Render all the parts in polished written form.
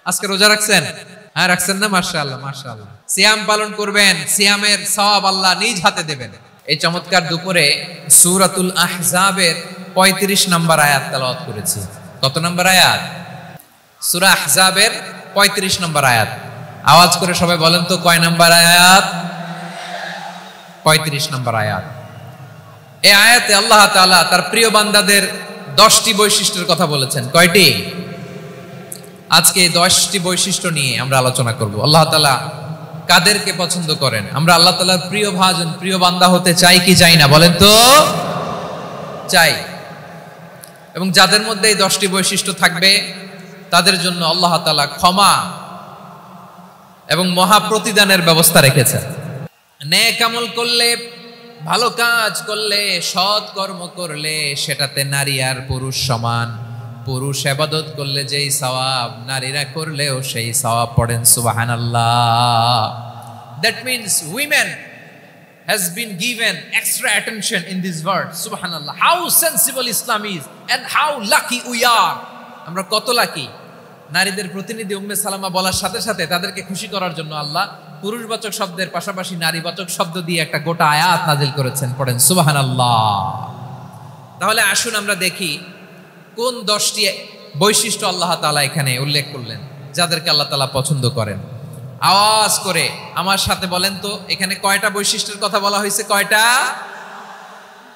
আজকে রোজা রাখছেন? হ্যাঁ রাখছেন না? মাশাআল্লাহ মাশাআল্লাহ। সিয়াম পালন করবেন, সিয়ামের সওয়াব আল্লাহ নিজ হাতে দেবেন। এই চমৎকার দুপুরে সূরাতুল আহজাবের 35 নম্বর আয়াত তেলাওয়াত করেছি। কত নম্বর আয়াত? সূরা আহজাবের 35 নম্বর আয়াত। আওয়াজ করে সবাই বলেন তো কয় নম্বর আয়াত? 35 নম্বর আয়াত। এই আয়াতে আল্লাহ তাআলা তার প্রিয় বান্দাদের 10টি বৈশিষ্ট্যের কথা বলেছেন। কয়টি? আজকে 10টি বৈশিষ্ট্য নিয়ে আমরা আলোচনা করব। আল্লাহ তাআলা কাদেরকে পছন্দ করেন? আমরা আল্লাহ তাআলার প্রিয় ভাজন, প্রিয় বান্দা হতে চাই কি চাই না বলেন তো? চাই। এবং যাদের মধ্যে এই 10টি বৈশিষ্ট্য থাকবে তাদের জন্য আল্লাহ তাআলা ক্ষমা এবং মহা প্রতিদানের ব্যবস্থা রেখেছেন। নেক আমল করলে, ভালো কাজ করলে, সৎ কর্ম করলে সেটাতে নারী আর পুরুষ সমান। পুরুষ ইবাদত করলে যেই সওয়াব, নারীরা করলেও সেই সওয়াব। পড়েন সুবহানাল্লাহ। That means women has been given extra attention in this word. Subhanallah. How sensible Islam is and how lucky we are. আমরা কত লাকি। নারীদের প্রতিনিধি উম্মে সালামা বলার সাথে সাথে তাদেরকে খুশি করার জন্য আল্লাহ পুরুষবাচক শব্দের পাশাপাশি নারীবাচক শব্দ দিয়ে একটা গোটা আয়াত নাজিল করেছেন। পড়েন সুবহানাল্লাহ। তাহলে আসুন আমরা দেখি কোন 10টি বৈশিষ্ট্য আল্লাহ তাআলা এখানে উল্লেখ করলেন যাদেরকে আল্লাহ তাআলা পছন্দ করেন। আওয়াজ করে আমার সাথে বলেন তো এখানে কয়টা বৈশিষ্ট্যের কথা বলা হয়েছে? কয়টা?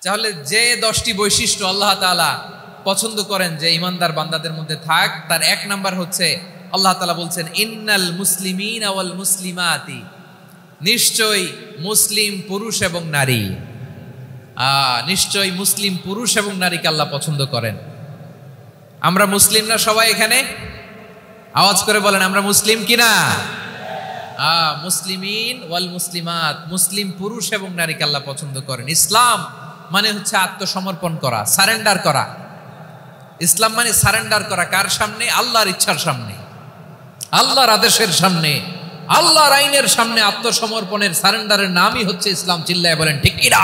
তাহলে যে 10টি বৈশিষ্ট্য আল্লাহ তাআলা পছন্দ করেন যে ইমানদার বান্দাদের মধ্যে থাক, তার 1 নাম্বার হচ্ছে আল্লাহ তাআলা বলছেন ইন্নাল মুসলিমিনা ওয়াল মুসলিমাতি, নিশ্চয়ই মুসলিম পুরুষ এবং নারী। নিশ্চয়ই মুসলিম পুরুষ এবং নারীকে আল্লাহ পছন্দ করেন। আমরা মুসলিম না সবাই এখানে? আওয়াজ করে বলেন আমরা মুসলিম কিনা? মুসলিমিন ওয়াল মুসলিমাত, মুসলিম পুরুষ এবং নারীকে আল্লাহ পছন্দ করেন। ইসলাম মানে হচ্ছে আত্মসমর্পণ করা, সারেন্ডার করা। ইসলাম মানে সারেন্ডার করা কার সামনে? আল্লাহর ইচ্ছার সামনে, আল্লাহর আদেশের সামনে, আল্লাহর আইনের সামনে আত্মসমর্পণের, সারেন্ডারের নামই হচ্ছে ইসলাম। চিল্লায় বলেন ঠিক কিনা?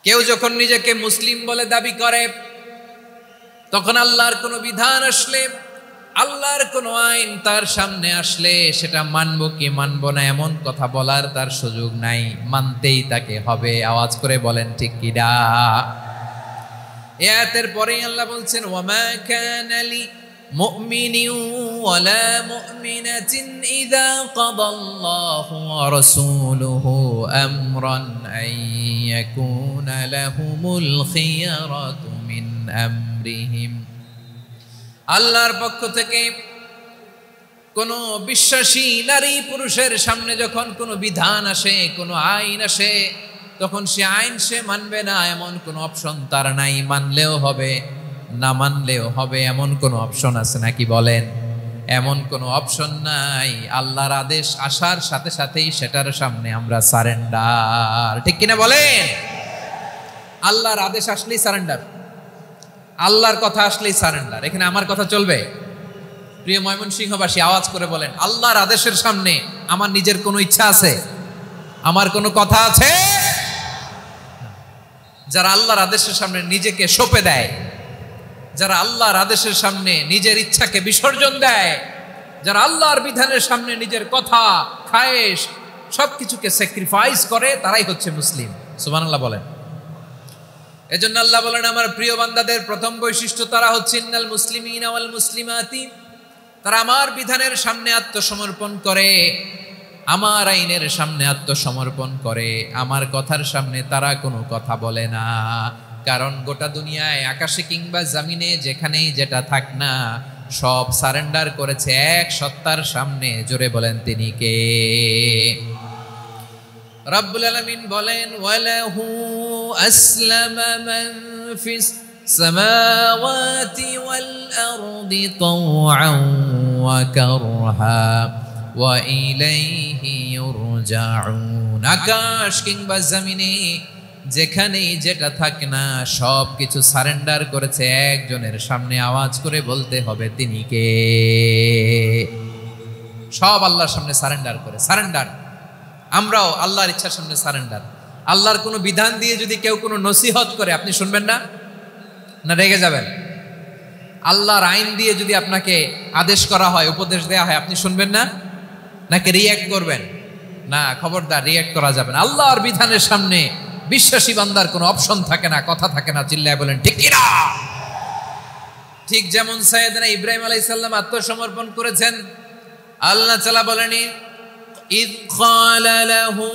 কেউ যখন নিজেকে মুসলিম বলে দাবি করে তখন আল্লাহর কোনো বিধান আসলে, আল্লাহর কোনো আইন তার সামনে আসলে সেটা মানবো কি মানবো না এমন কথা বলার তার সুযোগ নাই, মানতেই তাকে হবে। আওয়াজ করে বলেন ঠিক কিনা? আয়াতের পরে আল্লাহ বলছেন ওয়ামা কানা লি মুমিনিন ওয়ালা মুমিনাতিন ইযা কাদাল্লাহু ওয়া রাসূলুহু আমরান আন ইয়াকুনা লাহুমুল খিয়ারাতু মিন আমরিহিম। আল্লাহর পক্ষ থেকে কোনো বিশ্বাসী নারী পুরুষের সামনে যখন কোনো বিধান আসে, কোনো আইন আসে, তখন সে আইন সে মানবে না এমন কোনো অপশন তার নাই। মানলেও হবে, না মানলেও হবে এমন কোনো অপশন আছে নাকি বলেন? এমন কোনো অপশন নাই। আল্লাহর আদেশ আসার সাথে সাথেই সেটার সামনে আমরা সারেন্ডার। ঠিক কিনা বলেন? আল্লাহর আদেশ আসলেই সারেন্ডার, আল্লাহর কথা আসলেই সারেন্ডার। এখানে আমার কথা চলবে? প্রিয় ময়মনসিংহবাসী আওয়াজ করে বলেন আল্লাহর আদেশের সামনে আমার নিজের কোনো ইচ্ছা আছে? আমার কোনো কথা আছে? যারা আল্লাহর আদেশের সামনে নিজেকে সঁপে দেয়, যারা আল্লাহর আদেশের সামনে নিজের ইচ্ছাকে বিসর্জন দেয়, যারা আল্লাহর বিধানের সামনে নিজের কথা, খায়েশ সবকিছুকে স্যাক্রিফাইস করে, তারাই হচ্ছে মুসলিম। সুবহানাল্লাহ বলেন। এজন্য আল্লাহ বলেন আমার প্রিয় বান্দাদের প্রথম বৈশিষ্ট্য তারা হচ্ছে ইন্নাল মুসলিমিনা ওয়াল মুসলিমাতি, তারা আমার বিধানের সামনে আত্মসমর্পণ করে, আমার আইনের সামনে আত্মসমর্পণ করে, আমার কথার সামনে তারা কোনো কথা বলে না। কারণ গোটা দুনিয়ায় আকাশে কিংবা জমিনে যেখানেই যেটা থাক না সব সারেন্ডার করেছে এক সত্তার সামনে। জোরে বলেন তিনি কে? রব্বুল আলামিন বলেন ওয়ালাহু আসলামা মান ফিস সামাওয়াতি ওয়াল আরদি তাওআন ওয়া কারহা ওয়া ইলাইহি ইউরজাউন। আকাশ কিংবা জমিনে যেখানেই যেটা থাকে না সব কিছু সারেন্ডার করেছে একজনের সামনে। আওয়াজ করে বলতে হবে তিনি কে? সব আল্লাহর সামনে সারেন্ডার করে। সারেন্ডার। আমরাও আল্লাহর ইচ্ছার সামনে সারেন্ডার। আল্লাহর কোনো বিধান দিয়ে যদি কেউ কোনো নসিহত করে আপনি শুনবেন না? না রেগে যাবেন? আল্লাহর আইন দিয়ে যদি আপনাকে আদেশ করা হয়, উপদেশ দেয়া হয়, আপনি শুনবেন না, নাকি রিয়্যাক্ট করবেন? না, খবরদার, রিয়্যাক্ট করা যাবে না। আল্লাহর বিধানের সামনে বিশ্বাসী বান্দার কোনো অপশন থাকে না, কথা থাকে না। চিল্লায় বলেন ঠিক কিনা? ঠিক যেমন সাইয়েদনা ইব্রাহিম আলাইহিস সালাম আত্মসমর্পণ করেছেন। আল্লাহ তাআলা বলেনি ইয ক্বালা লাহু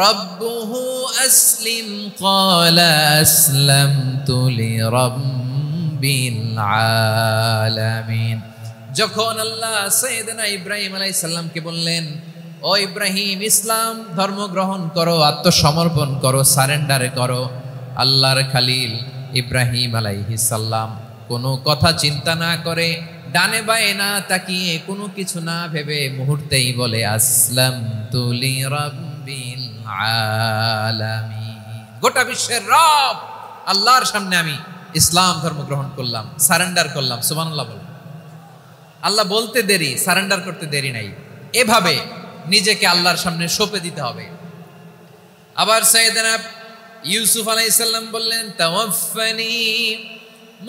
রাব্বুহু আসলিম ক্বালা আসলামতু লিরাব্বিল আলামিন। যখন আল্লাহ সাইয়েদনা ইব্রাহিম আলাইহিস সালামকে বললেন, ও ইব্রাহিম, ইসলাম ধর্ম গ্রহণ করো, আত্মসমর্পণ করো, সারেন্ডার করো, আল্লাহর খালিল ইব্রাহিম আলাইহিস সালাম কোনো কথা চিন্তা না করে, ডানে বায়ে না তাকিয়ে, কোনো কিছু না ভেবে মুহূর্তেই বলে আসলামতু লিরাব্বিল আলামিন। গোটা বিশ্বের রব আল্লাহর সামনে আমি ইসলাম ধর্ম গ্রহণ করলাম, সারেন্ডার করলাম। সুবহানাল্লাহ বলেন। আল্লাহ বলতে দেরি, সারেন্ডার করতে দেরি নাই। এভাবে নিজেকে আল্লাহর সামনে সঁপে দিতে হবে। আবার সাইয়েদনা ইউসুফ আলাইহিস সালাম বললেন তাওয়াফফানি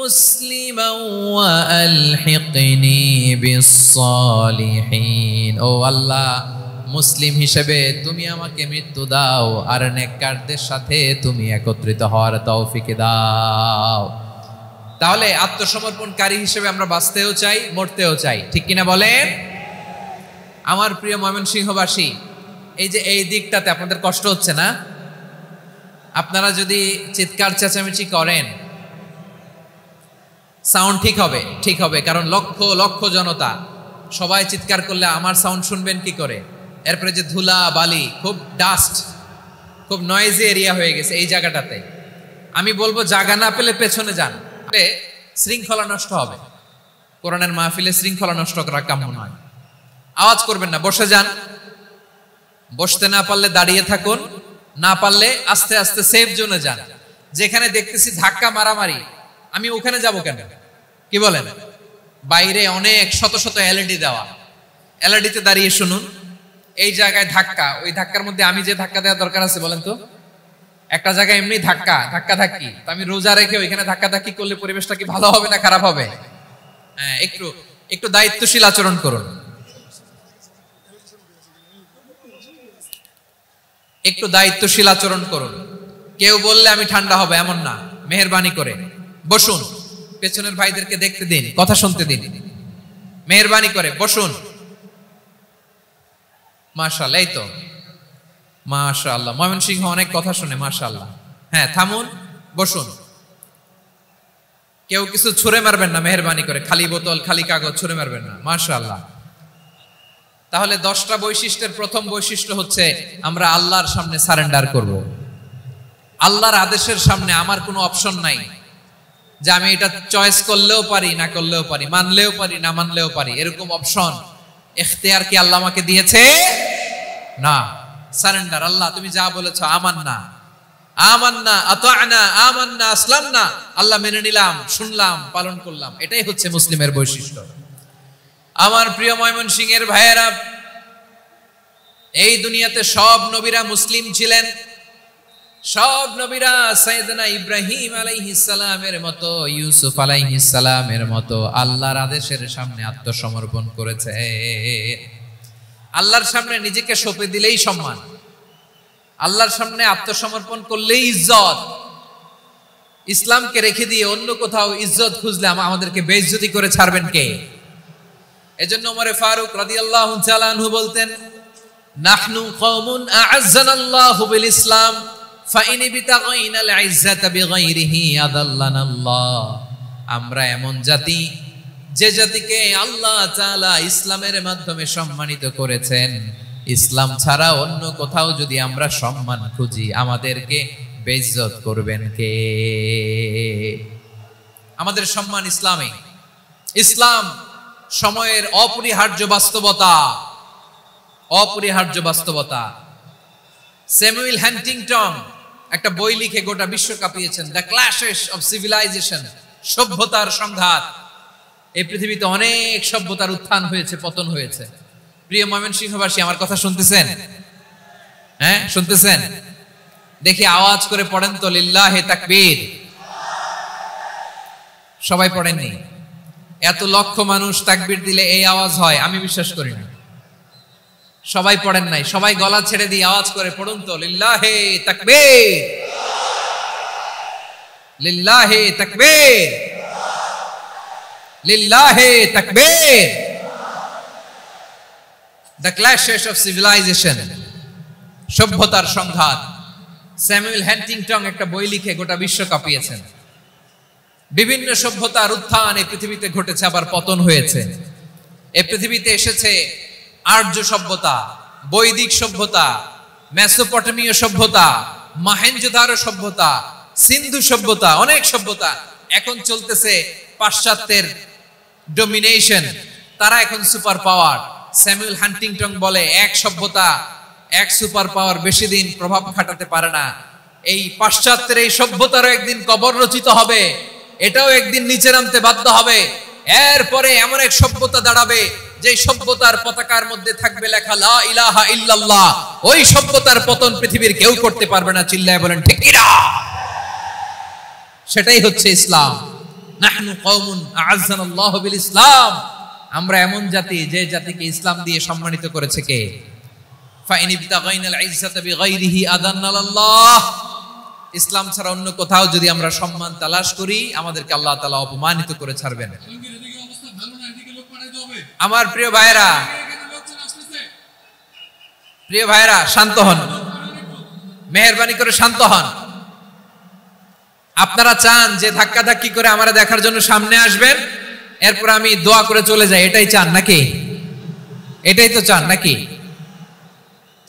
মুসলিমান ওয়া আলহিকনি বিস-সালিহিন। ও আল্লাহ, মুসলিম হিসেবে তুমি আমাকে মৃত্যু দাও, আর নেককারদের সাথে তুমি একত্রিত হওয়ার তৌফিক দাও। তাহলে আত্মসমর্পণকারী হিসেবে আমরা বাঁচতেও চাই, মরতেও চাই, ঠিক কিনা বলেন? আমার প্রিয় ময়মনসিংহবাসী, এই যে এই দিকটাতে আপনাদের কষ্ট হচ্ছে না? আপনারা যদি চিৎকার চেঁচামেচি করেন, সাউন্ড ঠিক হবে, ঠিক হবে, কারণ লক্ষ লক্ষ জনতা, সবাই চিৎকার করলে আমার সাউন্ড শুনবেন কি করে? এরপরে যে ধুলা বালি, খুব ডাস্ট, খুব নয়েজি এরিয়া হয়ে গেছে এই জায়গাটাতে। আমি বলবো জায়গা না পেলে পেছনে যান, শৃঙ্খলা নষ্ট হবে। কোরআনের মাহফিলে শৃঙ্খলা নষ্ট করা কাম্য নয়। আওয়াজ করবেন না, বসে যান। বসতে না পারলে দাঁড়িয়ে থাকুন, না পারলে আস্তে আস্তে সেফ জোনে যান। যেখানে দেখতেছি ধাক্কা মারামারি, আমি ওখানে যাব কেন? কি বলেন? বাইরে অনেক শত শত এলইডি দেওয়া, এলইডিতে দাঁড়িয়ে শুনুন। এই জায়গায় ধাক্কা, ওই ধাক্কার মধ্যে আমি যে ধাক্কা দেওয়া দরকার আছে বলেন তো? একটা জায়গায় এমনি ধাক্কা ধাক্কি, তো আমি রোজা রেখে ওইখানে ধাক্কা ধাক্কি করলে পরিবেশটা কি ভালো হবে না খারাপ হবে? হ্যাঁ, একটু একটু দায়িত্বশীল আচরণ করুন, একটু দায়িত্বশীল আচরণ করুন। কেউ বললে আমি ঠান্ডা হবে এমন না, মেহেরবানি করে বসুন। পেছনের ভাইদেরকে দেখতে দিন, কথা শুনতে দিন, মেহেরবানি করে বসুন। মাশাআল্লাহ, এই তো মাশাআল্লাহ, ময়মনসিংহ অনেক কথা শুনে, মাশাআল্লাহ। হ্যাঁ, থামুন, বসুন। কেউ কিছু ছুঁড়ে মারবেন না, মেহেরবানি করে, খালি বোতল খালি কাগজ ছুঁড়ে মারবেন না, মাশাআল্লাহ। তাহলে 10টা বৈশিষ্ট্যের প্রথম বৈশিষ্ট্য হচ্ছে আমরা আল্লাহর সামনে সারেন্ডার করব। আল্লাহর আদেশের সামনে আমার কোনো অপশন নাই যে আমি এটা চয়েস করলেও পারি, না করলেও পারি, মানলেও পারি, না মানলেও পারি, এরকম অপশন ইখতিয়ার কি আল্লাহ আমাকে দিয়েছে? না। সারেন্ডার। আল্লাহ তুমি যা বলেছো, আমান্না আমান্না আতা'না আমান্না আসলামনা, আল্লাহ মেনে নিলাম, শুনলাম, পালন করলাম। এটাই হচ্ছে মুসলিমের বৈশিষ্ট্য। আমার প্রিয় ময়মনসিংহের ভাইয়েরা, এই দুনিয়াতে সব নবীরা মুসলিম ছিলেন। সব নবীরা সাইয়েদনা ইব্রাহিম আলাইহিস সালামের মতো, ইউসুফ আলাইহিস সালামের মতো আল্লাহর আদেশের সামনে আত্মসমর্পণ করেছে। আল্লাহর সামনে নিজেকে সঁপে দিলেই সম্মান, আল্লাহর সামনে আত্মসমর্পণ করলেই ইজ্জত। ইসলামকে রেখে দিয়ে অন্য কোথাও ইজ্জত খুঁজলে আমাদেরকে বেইজ্জতি করে ছাড়বেন কে? এজন্য ওমরে ফারুক রাদিয়াল্লাহু তাআলা আনহু বলতেন, নাহনু কওমুন আ'আজ্জানাল্লাহু বিল ইসলাম ফাইন বিতাগাইনাল ইজ্জাতা বিগাইরিহি আদাল্লানাল্লাহ। আমরা এমন জাতি, যে জাতিকে আল্লাহ তাআলা ইসলামের মাধ্যমে সম্মানিত করেছেন। ইসলাম ছাড়া অন্য কোথাও যদি আমরা সম্মান খুঁজি, আমাদেরকে বেইজ্জত করবেন কে? আমাদের সম্মান ইসলামে। ইসলাম সময়ের অপরিহার্য বাস্তবতা, অপরিহার্য বাস্তবতা। স্যামুয়েল হ্যান্টিংটন একটা বই লিখে গোটা বিশ্ব কাঁপিয়েছেন, দ্য ক্ল্যাশেস অফ সিভিলাইজেশন, সভ্যতার সংঘাত। এই পৃথিবীতে অনেক সভ্যতার উত্থান হয়েছে, পতন হয়েছে। প্রিয় ময়মনসিংহবাসী, আমার কথা শুনতেছেন? হ্যাঁ, শুনতেছেন? দেখি আওয়াজ করে পড়েন তো লিল্লাহে তাকবীর। সবাই পড়েননি? এত লক্ষ মানুষ তাকবীর দিলে এই আওয়াজ হয় আমি বিশ্বাস করি না। সবাই পড়েন নাই, সবাই গলা ছেড়ে দিয়ে আওয়াজ করে পড়ুন তো, লিল্লাহে তাকবীর, লিল্লাহে তাকবীর, লিল্লাহে তাকবীর। দ্য ক্ল্যাশেস অফ সিভিলাইজেশন, সভ্যতার সংঘাত। স্যামুয়েল হ্যান্টিংটন একটা বই লিখে গোটা বিশ্ব কাঁপিয়েছেন। বিভিন্ন সভ্যতার উত্থান এই পৃথিবীতে ঘটেছে, আবার পতন হয়েছে। এই পৃথিবীতে এসেছে আর্য সভ্যতা, বৈদিক সভ্যতা, মেসোপটেমীয় সভ্যতা, মহেঞ্জোদারো সভ্যতা, সিন্ধু সভ্যতা, অনেক সভ্যতা। এখন চলতেছে পাশ্চাত্যের ডমিনেশন, তারা এখন সুপার পাওয়ার। স্যামুয়েল হান্টিংটন বলে এক সভ্যতা, এক সুপার পাওয়ার বেশি দিন প্রভাব খাটাতে পারে না। এই পাশ্চাত্যের এই সভ্যতারও একদিন কবর রচিত হবে, এটাও একদিন নিচে নামতে বাধ্য হবে। এরপরে এমন এক সভ্যতা দাঁড়াবে যে সভ্যতার পতাকার মধ্যে থাকবে লেখা লা ইলাহা ইল্লাল্লাহ। ওই সভ্যতার পতন পৃথিবীর কেউ করতে পারবে না। চিল্লায় বলেন ঠিক কিনা? সেটাই হচ্ছে ইসলাম। নাহনু কওমুন আ'আজ্জানাল্লাহু বিল ইসলাম। আমরা এমন জাতি যে জাতিকে ইসলাম দিয়ে সম্মানিত করেছে কে? ফাইন ইবতাগাইনাল ইজ্জাতা বিগাইরিহি আদান্নাল্লাহ। ইসলাম ছাড়া অন্য কোথাও যদি আমরা সম্মান তালাশ করি, আমাদেরকে আল্লাহ তাআলা অপমানিত করে ছাড়বেন। আমার প্রিয় ভাইরা, প্রিয় ভাইরা, শান্ত হন, মেহেরবানি করে শান্ত হন। আপনারা চান যে ধাক্কা ধাক্কি করে আমরা দেখার জন্য সামনে আসবেন, এরপর আমি দোয়া করে চলে যাই, এটাই চান নাকি? এটাই তো চান নাকি?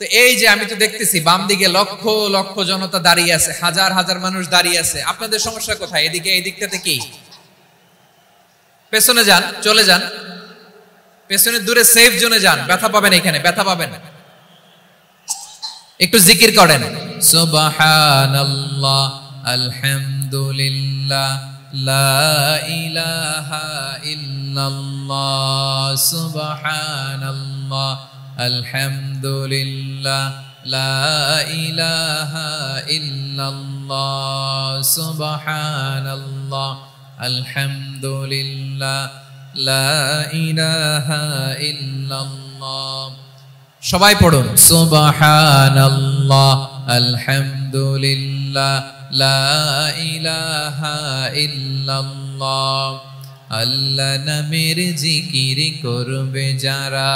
তো এই যে আমি তো দেখতেছি বাম দিকে লক্ষ লক্ষ জনতা দাঁড়িয়ে আছে, হাজার হাজার মানুষ দাঁড়িয়ে আছে। আপনাদের সমস্যা কোথায়? এদিকে, এই দিকটাতে কি? পেছনে যান, চলে যান, পেছনে দূরে সেফ জোনে যান। ব্যথা পাবেন, এখানে ব্যথা পাবেন। একটু জিকির করেন, সুবহানাল্লাহ, আলহামদুলিল্লাহ, লা ইলাহা ইল্লাল্লাহ, সুবহানাল্লাহ, আলহামদুলিল্লাহ, লা ইলাহা ইল্লাল্লাহ, সুবহানাল্লাহ, আলহামদুলিল্লাহ, লা ইলাহা ইল্লাল্লাহ। সবাই পড়ুন, সুবহানাল্লাহ, আলহামদুলিল্লাহ, লা ইলাহা ইল্লাল্লাহ। আল্লাহ নামের জিকির করবে যারা,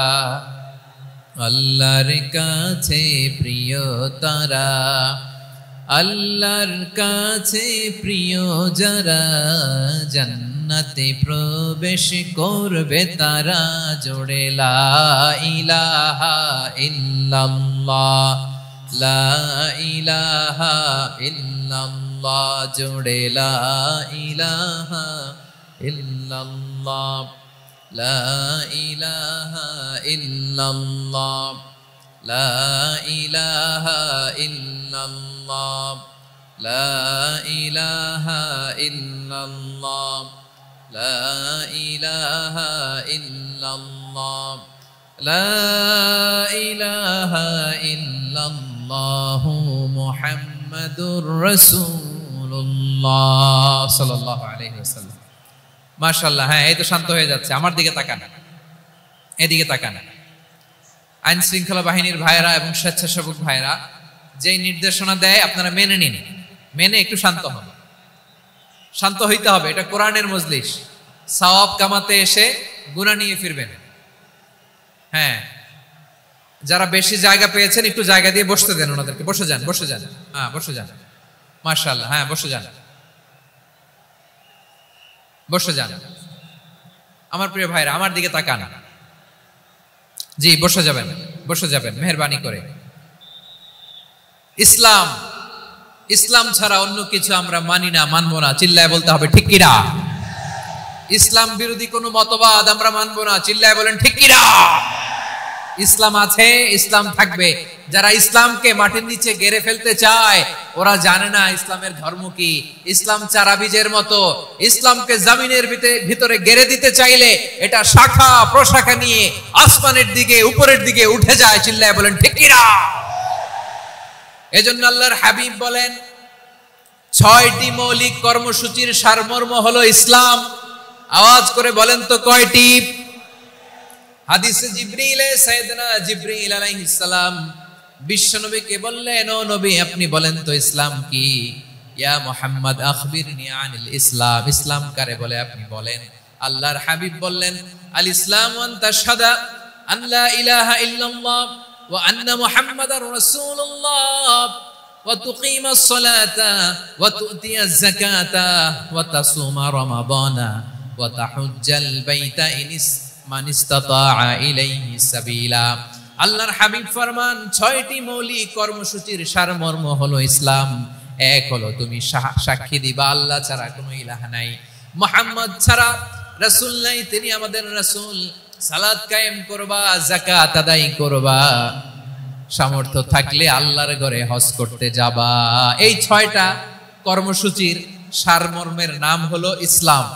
আল্লাহর কাছে প্রিয় তারা। আল্লাহর কাছে প্রিয় যারা, জান্নাতে প্রবেশ করবে তারা। জোড়ে লা ইলাহা ইল্লাল্লাহ, লা ইলাহা ইল্লাল্লাহ, জোড়ে লা ইলাহা ইল্লাল্লাহ, লা ইলাহা ইল্লাল্লাহ, লা ইলাহা ইল্লাল্লাহ, লা ইলাহা ইল্লাল্লাহ, লা ইলাহা ইল্লাল্লাহ, লা ইলাহা ইল্লাল্লাহ, মুহাম্মাদুর রাসূলুল্লাহ সাল্লাল্লাহু আলাইহি ওয়াসাল্লাম। মাশাআল্লাহ। হ্যাঁ, এই তো শান্ত হয়ে যাচ্ছে। আমার দিকে তাকান, এদিকে তাকান। আইন শৃঙ্খলা বাহিনীর ভাইরা এবং স্বেচ্ছাসেবক ভাইরা যেই নির্দেশনা দেয় আপনারা মেনে নিন, মেনে একটু শান্ত হন। শান্ত হইতে হবে, এটা কোরআনের মজলিস। সওয়াব কামাতে এসে গুনাহ নিয়ে ফিরবেন। হ্যাঁ, যারা বেশি জায়গা পেয়েছেন একটু জায়গা দিয়ে বসতে দেন ওনাদেরকে। বসে যান, বসে যান। হ্যাঁ, বসে যান। মাশাআল্লাহ। হ্যাঁ, বসে যান, বসে যান। আমার প্রিয় ভাইরা, আমার দিকে তাকান। জি, বসে যাবেন, বসে যাবেন মেহেরবানি করে। ইসলাম, ইসলাম ছাড়া অন্য কিছু আমরা মানি না, মানবো না। চিল্লায় বলতে হবে ঠিক কিনা? ইসলাম বিরোধী কোনো মতবাদ আমরা মানবো না। চিল্লায় বলেন ঠিক কিনা? ইসলাম আছে, ইসলাম থাকবে। যারা ইসলামকে মাটির নিচে গেড়ে ফেলতে চায়, ওরা জানে না ইসলামের ধর্ম কি। ইসলাম চারা বীজের মতো। ইসলামকে জমিনের ভিতরে গেড়ে দিতে চাইলে এটা শাখা প্রশাখা নিয়ে আসমানের দিকে, উপরের দিকে উঠে যায়। চিল্লায় বলেন ঠিক কিনা? এজন্য আল্লাহর হাবিব বলেন, 6টি মৌলিক কর্মসূচির সারমর্ম হলো ইসলাম। আওয়াজ করে বলেন তো কয়টি? হাদিসে জিবরিলে সাইয়েদনা জিবরিল আলাইহিস সালাম বিশ্বনবীকে বললেন, ও নবী আপনি বলেন তো ইসলাম কি? ইয়া মুহাম্মদ আখবিরনি আনিল ইসলাম, ইসলাম কারে বলে আপনি বলেন। আল্লাহর হাবিব বললেন, আল ইসলাম আন তাশহাদা আন লা ইলাহা ইল্লাল্লাহ ওয়া আন্না মুহাম্মাদার রাসূলুল্লাহ ওয়া তুকিমাস সালাতা ওয়া তুতিয়াজ যাকাতা ওয়া তাসুমা রমাদানা ওয়া তাহুজ্জাল বাইতা মান ইসতাতাআ ইলাইহি সাবিলা। আল্লাহর হাবিব ফরমান, 6টি মৌলিক কর্মসূচির সারমর্ম হলো ইসলাম। এক হলো তুমি সাক্ষী দিবা আল্লাহ ছাড়া কোনো ইলাহ নাই, মুহাম্মদ ছাড়া রাসূল নাই, তিনি আমাদের রাসূল। সালাত কায়েম করবা, যাকাত আদায় করবা, সামর্থ্য থাকলে আল্লাহর ঘরে হজ করতে যাবা। এই 6টা কর্মসূচির সারমর্মের নাম হলো ইসলাম।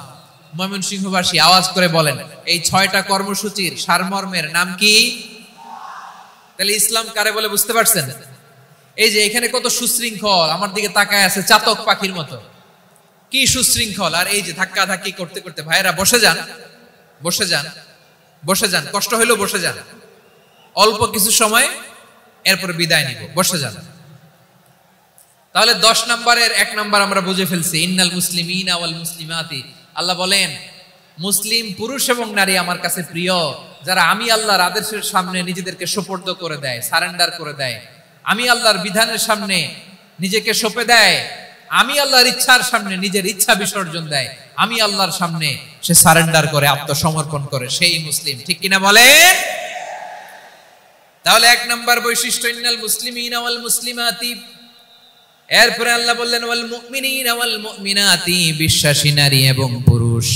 ময়মনসিংহবাসী আওয়াজ করে বলেন, এই 6টা কর্মসূচির সারমর্মের নাম কি? তাহলে ইসলাম কারে বলে বুঝতে পারছেন? এই যে এখানে কত সুশৃঙ্খল, আমার দিকে তাকায় আছে চাতক পাখির মতো, কি সুশৃঙ্খল। আর এই যে ধাক্কা ধাক্কি করতে করতে, ভাইরা বসে যান, বসে যান, বসে যান, কষ্ট হইলেও বসে যান, অল্প কিছু সময় এরপরে বিদায় নিব, বসে যান। তাহলে 10 নম্বরের 1 নম্বর আমরা বুঝে ফেলছি, ইন্নাল মুসলিমিনা ওয়াল মুসলিমাতি। আল্লাহ বলেন, মুসলিম পুরুষ এবং নারী আমার কাছে প্রিয়, যারা আমি আল্লাহর আদেশের সামনে নিজেদেরকে সোপর্দ করে দেয়, সারেন্ডার করে দেয়, আমি আল্লাহর বিধানের সামনে নিজেকে সঁপে দেয়, আমি আল্লাহর ইচ্ছার সামনে নিজের ইচ্ছা বিসর্জন দেয়, আমি আল্লাহর সামনে সে সারেন্ডার করে, আত্মসমর্পণ করে, সেই মুসলিম। ঠিক কিনা বলেন? তাহলে 1 নম্বর বৈশিষ্ট্য ইন্নাল মুসলিমিনা ওয়াল মুসলিমাতি। এরপরে আল্লাহ বললেন ওয়াল মুমিনিনা ওয়াল মুমিনাতি, বিশ্বাসী নারী এবং পুরুষ,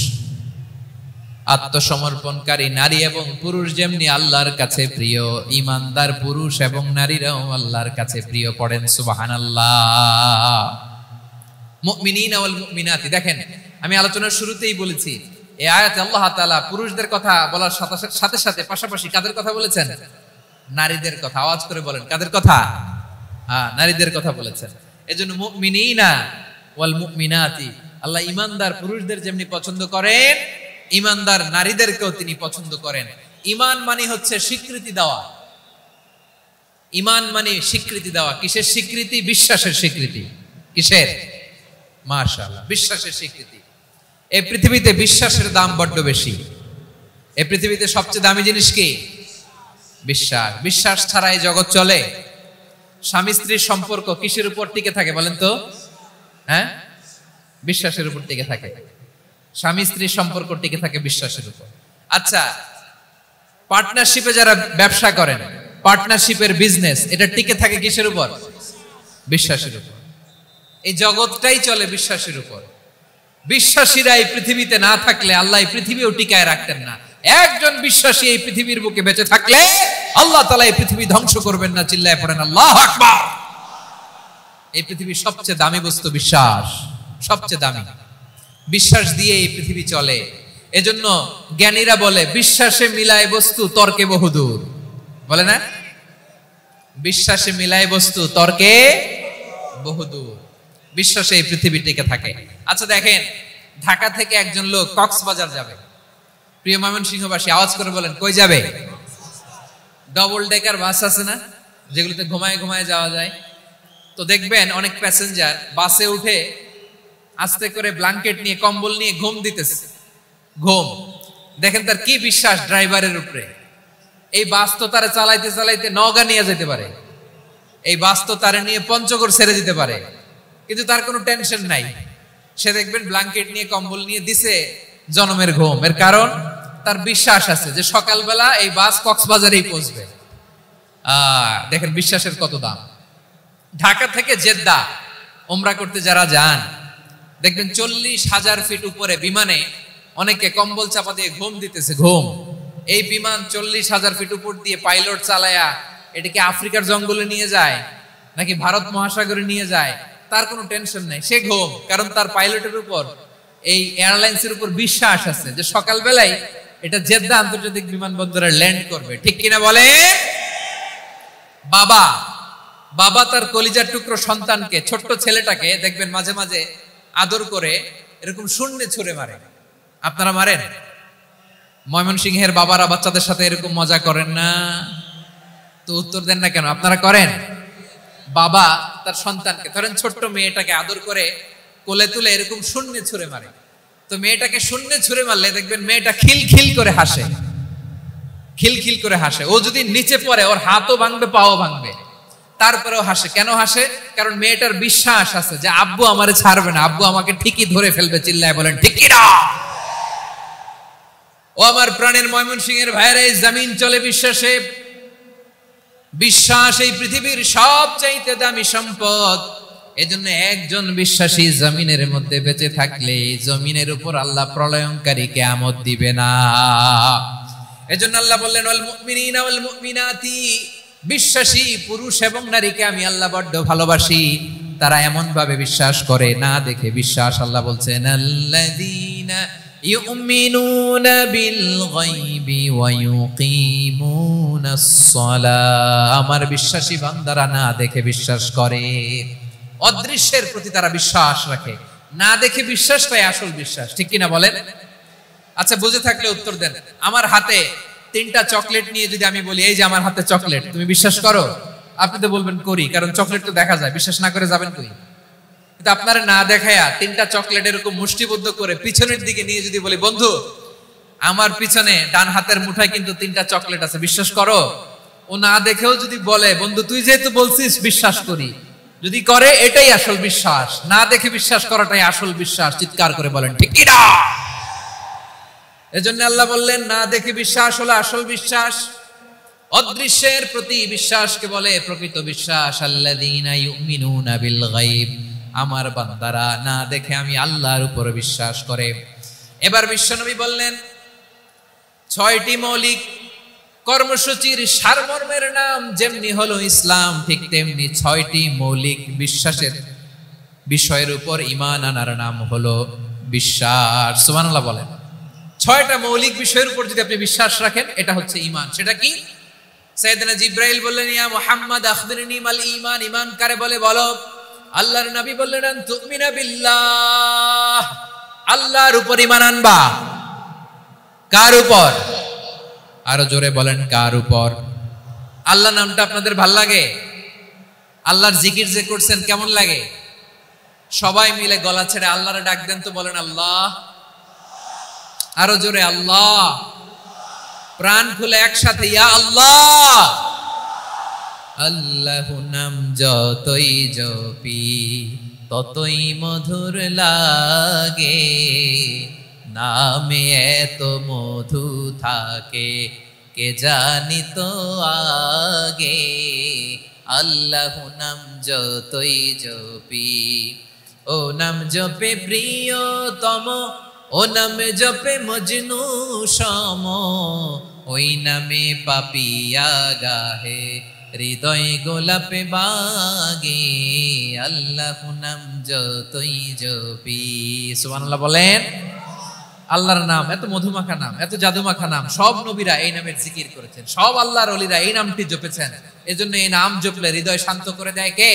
আত্মসমর্পণকারী নারী এবং পুরুষ যেমনি আল্লাহর কাছে প্রিয়, ঈমানদার পুরুষ এবং নারীরাও আল্লাহর কাছে প্রিয়। পড়েন সুবহানাল্লাহ। মুমিনিনা ওয়াল মুমিনাতি। দেখেন, আমি আলোচনার শুরুতেই বলেছি, এই আয়াতে আল্লাহ তাআলা পুরুষদের কথা বলার সাথে সাথে পাশাপাশি কাদের কথা বলেছেন? নারীদের কথা। আওয়াজ করে বলেন, কাদের কথা? নারীদের কথা বলেছেন। এজন্য মুমিনিনা ওয়াল মুমিনাতি, আল্লাহ ঈমানদার পুরুষদের যেমনি পছন্দ করেন, ঈমানদার নারীদেরকেও তিনি পছন্দ করেন। ঈমান মানে হচ্ছে স্বীকৃতি দেওয়া। ঈমান মানে স্বীকৃতি দেওয়া। কিসের স্বীকৃতি? বিশ্বাসের স্বীকৃতি। কিসের? মাশাআল্লাহ, বিশ্বাসের স্বীকৃতি। এই পৃথিবীতে বিশ্বাসের দাম বড্ড বেশি। এই পৃথিবীতে সবচেয়ে দামি জিনিস কি? বিশ্বাস। বিশ্বাস ছাড়া এই জগৎ চলে? স্বামী স্ত্রীর সম্পর্ক কিসের উপর টিকে থাকে বলেন তো? হ্যাঁ, বিশ্বাসের উপর টিকে থাকে। স্বামী স্ত্রীর সম্পর্ক টিকে থাকে বিশ্বাসের উপর। আচ্ছা, পার্টনারশিপে যারা ব্যবসা করেন, পার্টনারশিপের বিজনেস, এটা টিকে থাকে কিসের উপর? বিশ্বাসের উপর। এই জগৎটাই চলে বিশ্বাসের উপর। বিশ্বাসীরা এই পৃথিবীতে না থাকলে আল্লাহ এই পৃথিবীও টিকায় রাখতেন না। একজন বিশ্বাসী এই পৃথিবীর বুকে বেঁচে থাকলে আল্লাহ তাআলা এই পৃথিবী ধ্বংস করবেন না। চিল্লায় পড়েন আল্লাহু আকবার। এই পৃথিবীর সবচেয়ে দামি বস্তু বিশ্বাস, সবচেয়ে দামি। বিশ্বাস দিয়ে এই পৃথিবী চলে। এজন্য জ্ঞানীরা বলে, বিশ্বাসে মিলায় বস্তু তর্কে বহুদূর। বলে না? বিশ্বাসে মিলায় বস্তু তর্কে বহুদূর। বিশ্বাসে এই পৃথিবী টিকে থাকে। আচ্ছা দেখেন, ঢাকা থেকে একজন লোক কক্সবাজার যাবে। প্রিয় ময়মনসিংহবাসী আওয়াজ করে বলেন, কই যাবে? ডবল ডেকার বাস আছে না, যেগুলোতে ঘুমায় ঘুমায় যাওয়া যায়। তো দেখবেন অনেক প্যাসেঞ্জার বাসে উঠে আস্তে করে ব্ল্যাঙ্কেট নিয়ে, কম্বল নিয়ে ঘুম দিতেছে। ঘুম দেখেন তার কি বিশ্বাস ড্রাইভারের উপরে। এই বাস তো তারা চালাইতে চালাইতে নওগাঁ নিয়ে যেতে পারে, এই বাস তো তারা নিয়ে পঞ্চগড় ছেড়ে দিতে পারে, কিন্তু তার কোনো টেনশন নাই। সে দেখবেন ব্ল্যাঙ্কেট নিয়ে, কম্বল নিয়ে দিছে জনমের ঘুম। এর কারণ তার বিশ্বাস আছে যে সকালবেলা এই বাস কক্সবাজারেই পৌঁছবে। দেখেন বিশ্বাসের কত দাম। ঢাকা থেকে জেদ্দা ওমরা করতে যারা যান, দেখবেন 40,000 ফিট উপরে বিমানে অনেকে কম্বল চাপা দিয়ে ঘুম দিতেছে। ঘুম। এই বিমান 40,000 ফিট উপর দিয়ে পাইলট চালায়া এটাকে আফ্রিকার জঙ্গলে নিয়ে যায় নাকি ভারত মহাসাগরে নিয়ে যায়, তার কোনো টেনশন নাই। সে ঘুম, কারণ তার পাইলটের উপর, এই এয়ারলাইন্সের উপর বিশ্বাস আছে যে সকালবেলায় এটা জেদ্দা আন্তর্জাতিক বিমানবন্দরে ল্যান্ড করবে। ঠিক কিনা বলে? বাবা বাবা তার কলিজার টুকরো সন্তানকে, ছোট্ট ছেলেটাকে দেখবেন মাঝে মাঝে আদর করে এরকম শূন্যে ছুঁড়ে মারে। আপনারা মারেন? ময়মনসিংহের বাবারা বাচ্চাদের সাথে এরকম মজা করেন না? তো উত্তর দেন না কেন? আপনারা করেন? বাবা তার সন্তানকে, ধরেন ছোট্ট মেয়েটাকে আদর করে কোলে তুলে এরকম শূন্যে ছুঁড়ে মারে। তো মেয়েটাকে শূন্যে ছুঁড়ে মারলে দেখবেন মেয়েটা খিলখিল করে হাসে, খিলখিল করে হাসে। ও যদি নিচে পড়ে ওর হাতও ভাঙবে, পাও ভাঙবে, তারপরেও হাসে। কেন হাসে? কারণ মেয়েটার বিশ্বাস আছে যে আব্বু আমারে ছাড়বে না, আব্বু আমাকে ঠিকই ধরে ফেলবে। চিল্লায় বলেন ঠিক কি না? ও আমার প্রাণের ময়মনসিংহের ভাইরা, এই জমিন চলে বিশ্বাসে। বিশ্বাস এই পৃথিবীর সবচাইতে দামি সম্পদ। এজন্য একজন বিশ্বাসী জমিনের মধ্যে বেঁচে থাকলে জমিনের উপর আল্লাহ প্রলয়ঙ্কারী কিয়ামত দিবে না। এজন্য আল্লাহ বললেন ওয়াল মুমিনিনা ওয়াল মুমিনাতি, বিশ্বাসী পুরুষ এবং নারীকে আমি আল্লাহ বড্ড ভালোবাসি। তারা এমন ভাবে বিশ্বাস করে, না দেখে বিশ্বাস। আল্লাহ বলছেন আল্লাযীনা ইউমিনুনা বিল গায়বি ওয়া ইউকিমুনাস সালাহ। আমার বিশ্বাসী বান্দারা না দেখে বিশ্বাস করে, অদৃশ্যের প্রতি তারা বিশ্বাস রাখে। না দেখে বিশ্বাসটাই আসল বিশ্বাস, ঠিক কিনা বলেন? আচ্ছা, বুঝে থাকলে উত্তর দেন। আমার হাতে 3টা চকলেট নিয়ে যদি আমি বলি এই যে আমার হাতে চকলেট, তুমি বিশ্বাস করো? আপনি তো বলবেন করি, কারণ চকলেট তো দেখা যায়। বিশ্বাস না করে যাবেন কই? কিন্তু আপনারা না দেখায়া 3টা চকলেট এরকম মুষ্টিবদ্ধ করে পিছনের দিকে নিয়ে যদি বলি বন্ধু আমার পিছনে ডান হাতের মুঠায় কিন্তু 3টা চকলেট আছে, বিশ্বাস করো? ও না দেখেও যদি বলে বন্ধু তুই যেহেতু বলছিস বিশ্বাস করি, যদি করে এটাই আসল বিশ্বাস। না দেখে বিশ্বাস করাটাই আসল বিশ্বাস। চিৎকার করে বলেন ঠিক কি না? এজন্য আল্লাহ বললেন না দেখে বিশ্বাস হলো আসল বিশ্বাস। অদৃশ্যের প্রতি বিশ্বাসকে বলে প্রকৃত বিশ্বাস। আল্লাযীনা ইউমিনুনা বিল গায়ব, আমার বান্দারা না দেখে আমি আল্লাহর উপর বিশ্বাস করে। এবার বিশ্বনবী বললেন 6টি মৌলিক কর্মসূচির সারমর্মের নাম যেমনি হলো ইসলাম, ঠিক তেমনি 6টি মৌলিক বিশ্বাসের বিষয়ের উপর ঈমান আনার নাম হলো বিশ্বাস। সুবহানাল্লাহ বলেন। 6টা মৌলিক বিষয়ের উপর যদি আপনি বিশ্বাস রাখেন এটা হচ্ছে ঈমান। সেটা কি? সাইয়েদনা জিবরাইল বললেন ইয়া মুহাম্মদ আখবিরনি মাল ঈমান। ঈমান কারে বলে বলো? আল্লাহর নবী বললেন আন তুমিনা বিল্লাহ, আল্লাহর উপর ঈমান আনবা। কার উপর? আরো জোরে বলেন কার উপর? আল্লাহ নামটা আপনাদের ভাল লাগে? আল্লাহর জিকির যে করছেন কেমন লাগে? সবাই মিলে গলা ছেড়ে আল্লাহরে ডাক দেন তো, বলেন আল্লাহ। আরো জোরে আল্লাহ। প্রাণ খুলে একসাথে ইয়া আল্লাহ। আল্লাহ নাম যতই জপি ততই মধুর লাগে, নামে এত মধু থাকে কে জানি তো আগে। আল্লাহ নাম যতই জপি, ও নাম জপে প্রিয়তম, ও নামে জপে মজনু সম, ওই নামে পাপিয়া গাহে হৃদয় গোলাপে বাগে। আল্লাহ নাম যতই জপি। সুবহানাল্লাহ বলেন। আল্লাহর নাম এত মধুমাখা নাম, এত জাদুমাখা নাম। সব নবীরা এই নামের জিকির করেছেন, সব আল্লাহর ওলিরা এই নামটি জপেছেন। এজন্য এই নাম জপলে হৃদয় শান্ত করে দেয় কে?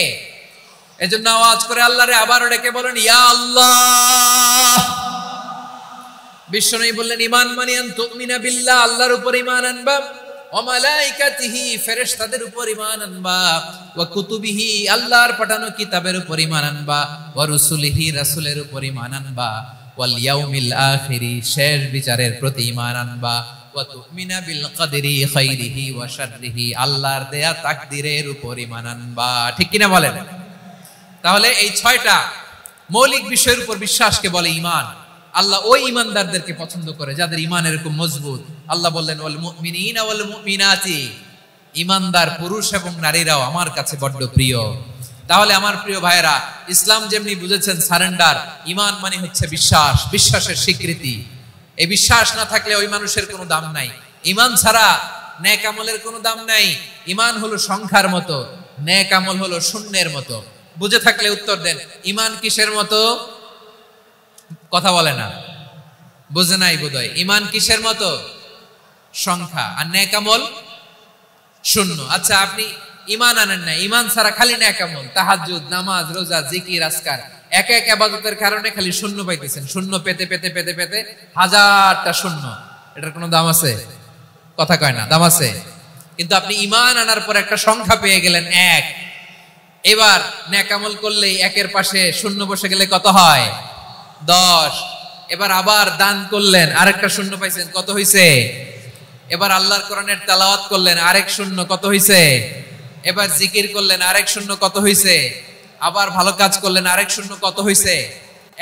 এজন্য আওয়াজ করে আল্লাহরে আবারও ডেকে বলেন ইয়া আল্লাহ। বিশ্বনবী বললেন ঈমান মানে আন তুমিনা বিল্লাহ, আল্লাহর উপর ঈমান আনবা, ওয়া মালাইকাতিহি ফেরেশতাদের উপর ঈমান আনবা, ওয়া কুতুবিহি আল্লাহর পাঠানো কিতাবের উপর ঈমান আনবা, ওয়া রুসুলিহি রাসূলের উপর ঈমান আনবা, ওয়াল ইয়াউমিল আখিরি শেষ বিচারের প্রতি ঈমান আনবা, ওয়া তুমিনা বিল কদরি খাইরিহি ওয়া শাররিহি আল্লাহর দেয়া তাকদীরের উপর ঈমান আনবা। ঠিক কিনা বলেন? তাহলে এই 6টা মৌলিক বিষয়ের উপর বিশ্বাসকে বলে ঈমান। আল্লাহ ওই ঈমানদারদেরকে পছন্দ করে যাদের ঈমান এরকম মজবুত। আল্লাহ বললেন ওয়াল মুমিনিনা ওয়াল মুমিনাতি, ঈমানদার পুরুষ এবং নারীরাও আমার কাছে বড্ড প্রিয়। তাহলে আমার প্রিয় ভাইরা, ইসলাম যেমনি বুঝেছেন সারেন্ডার, ঈমান মানে হচ্ছে বিশ্বাস, বিশ্বাসের স্বীকৃতি। এই বিশ্বাস না থাকলে ওই মানুষের কোনো দাম নাই। ঈমান ছাড়া নেক আমলের কোনো দাম নাই। ঈমান হলো সংখ্যার মতো, নেক আমল হলো শূন্যের মতো। বুঝে থাকলে উত্তর দেন। ঈমান কিসের মতো? কথা বলে না, বুঝে নাই বোধহয়। ঈমান কিসের মতো? সংখ্যা। আর নেক আমল শূন্য। আচ্ছা, আপনি ঈমান আনেন না, ঈমান ছাড়া খালি নেক আমল, তাহাজ্জুদ, নামাজ, রোজা, জিকির, আজকার, এক এক ইবাদতের কারণে খালি শূন্য পাইতেছেন, শূন্য পেতে পেতে পেতে পেতে হাজারটা শূন্য। এটার কোনো দাম আছে? কথা কয় না, দাম আছে। কিন্তু আপনি ঈমান আনার পর একটা সংখ্যা পেয়ে গেলেন, এক। এবার নেক আমল করলেই একের পাশে শূন্য বসে গেলে কত হয়? 10। এবার আবার দান করলেন, আরেকটা শূন্য পাইছেন, কত হইছে? এবার আল্লাহর কোরআনের তেলাওয়াত করলেন, আরেক শূন্য, কত হইছে? এবার জিকির করলেন, আরেক শূন্য, কত হইছে? আবার ভালো কাজ করলেন, আরেক শূন্য, কত হইছে?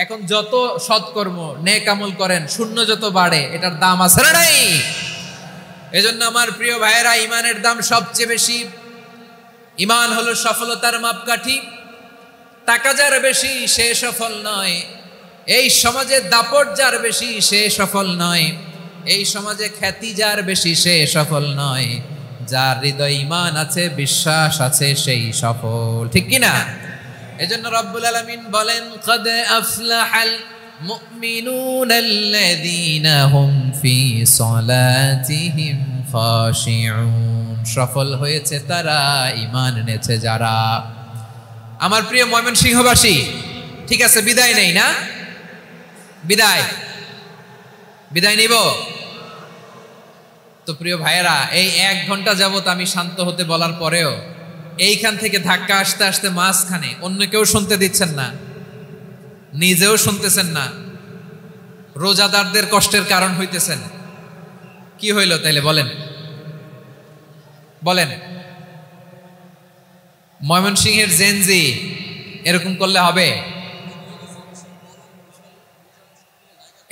এখন যত সৎকর্ম নেক আমল করেন, শূন্য যত বাড়ে, এটার দাম আছে না নাই? এজন্য আমার প্রিয় ভাইয়েরা, ইমানের দাম সবচেয়ে বেশি। ইমান হলো সফলতার মাপকাঠি। টাকা যার বেশি সে সফল নয়, এই সমাজে দাপট যার বেশি সে সফল নয়, এই সমাজে খ্যাতি যার বেশি সে সফল নয়, যার হৃদয় ঈমান আছে, বিশ্বাস আছে, সেই সফল। ঠিক কি না? এজন্য রব্বুল আলামিন বলেন, ক্বাদ আফলাহাল মুমিনুনাল্লাযীনা হুম ফি সলাতিহিম খাশিউন। সফল হয়েছে তারা, ঈমান এনেছে যারা। আমার প্রিয় ময়মনসিংহবাসী, ঠিক আছে, বিদায় নেই না? বিদায় নিব তো? প্রিয় ভাইয়েরা, এই 1 ঘন্টা যাবত আমি শান্ত হতে বলার পরেও এইখান থেকে ধাক্কা আসতে আসতে মাঝখানে অন্য কেউ শুনতে দিচ্ছেন না, নিজেও শুনতেছেন না, রোজাদারদের কষ্টের কারণ হইতেছেন। কি হইল তাইলে বলেন? ময়মনসিংহের জেনজি এরকম করলে হবে?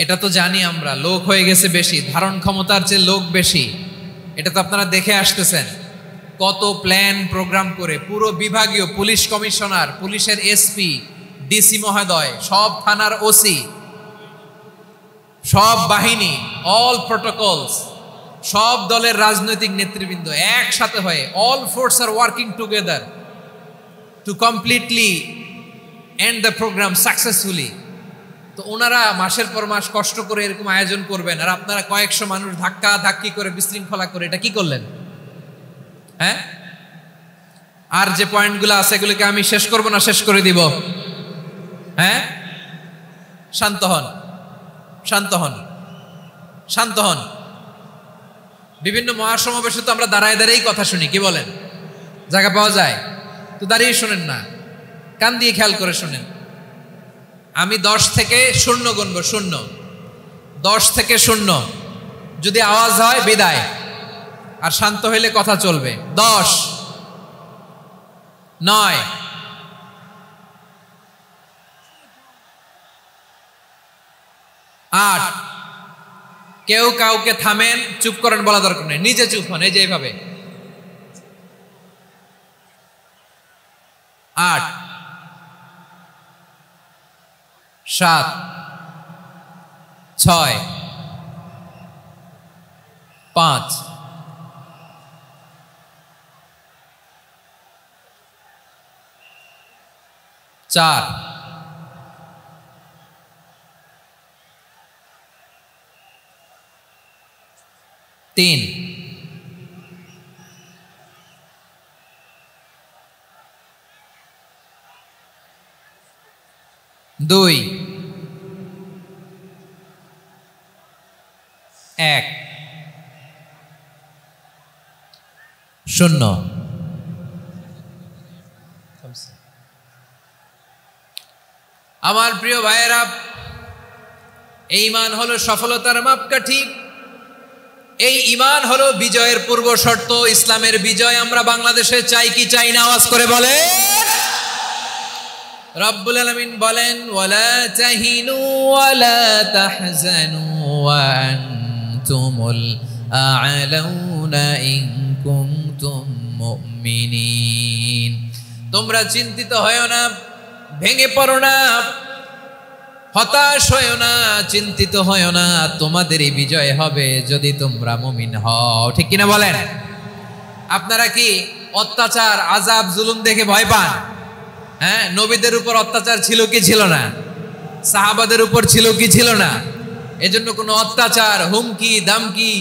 এটা তো জানি আমরা, লোক হয়ে গেছে বেশি, ধারণ ক্ষমতার চেয়ে লোক বেশি। এটা তো আপনারা দেখে আসতেছেন, কত প্ল্যান প্রোগ্রাম করে পুরো বিভাগীয় পুলিশ কমিশনার, পুলিশের এসপি, ডিসি মহোদয়, সব থানার ওসি, সব বাহিনী, অল প্রোটোকলস, সব দলের রাজনৈতিক নেতৃবৃন্দ একসাথে হয়ে, all force are working together to completely end the program successfully. তো ওনারা মাসের পর মাস কষ্ট করে এরকম আয়োজন করবেন, আর আপনারা কয়েকশো মানুষ ধাক্কা ধাক্কি করে বিশৃঙ্খলা করে এটা কি করলেন? হ্যাঁ, আর যে পয়েন্টগুলো আছে এগুলোকে আমি শেষ করব না শেষ করে দিব? হ্যাঁ, শান্ত হন, শান্ত হন, শান্ত হন। বিভিন্ন মহাসমাবেশে তো আমরা দাঁড়ায় দাঁড়িয়েই কথা শুনি, কি বলেন? জায়গা পাওয়া যায় তো দাঁড়িয়ে শোনেন না, কান দিয়ে খেয়াল করে শোনেন। আমি 10 থেকে 0 গুনবো, 0, 10 থেকে 0, যদি আওয়াজ হয় বিদায়, আর শান্ত হইলে কথা চলবে। 10, 9, 8। কেউ কাউকে থামেন, চুপ করেন বলা দরকার নেই, নিজে চুপ হন, এই যে এইভাবে। 8, 7, 6, 5, 4, 3, 2, 1, 0। আমার প্রিয় ভাইয়েরা, এই ঈমান হলো সফলতার মাপকাঠি, এই ঈমান হলো বিজয়ের পূর্ব শর্ত। ইসলামের বিজয় আমরা বাংলাদেশে চাই কি চাই না? আওয়াজ করে বলেন। রব্বুল আলামিন বলেন, ওয়ালা তাহিনু ওয়ালা তাহজানু ওয়া আনতুমুল আ'লাউনা ইন কুনতুম মুমিনিন। তোমরা চিন্তিত হয়ো না, ভেঙে পড়ো না, হতাশ হয়ো না, চিন্তিত হয়ো না, তোমাদেরই বিজয় হবে যদি তোমরা মুমিন হও। ঠিক কিনা বলেন? আপনারা কি অত্যাচার, আযাব, জুলুম দেখে ভয় পান? হ্যাঁ, নবীদের উপর অত্যাচার ছিল কি ছিল না? সাহাবাদের উপর ছিল কি ছিল না? এজন্য কোনো অত্যাচার, হুমকি, দামকি,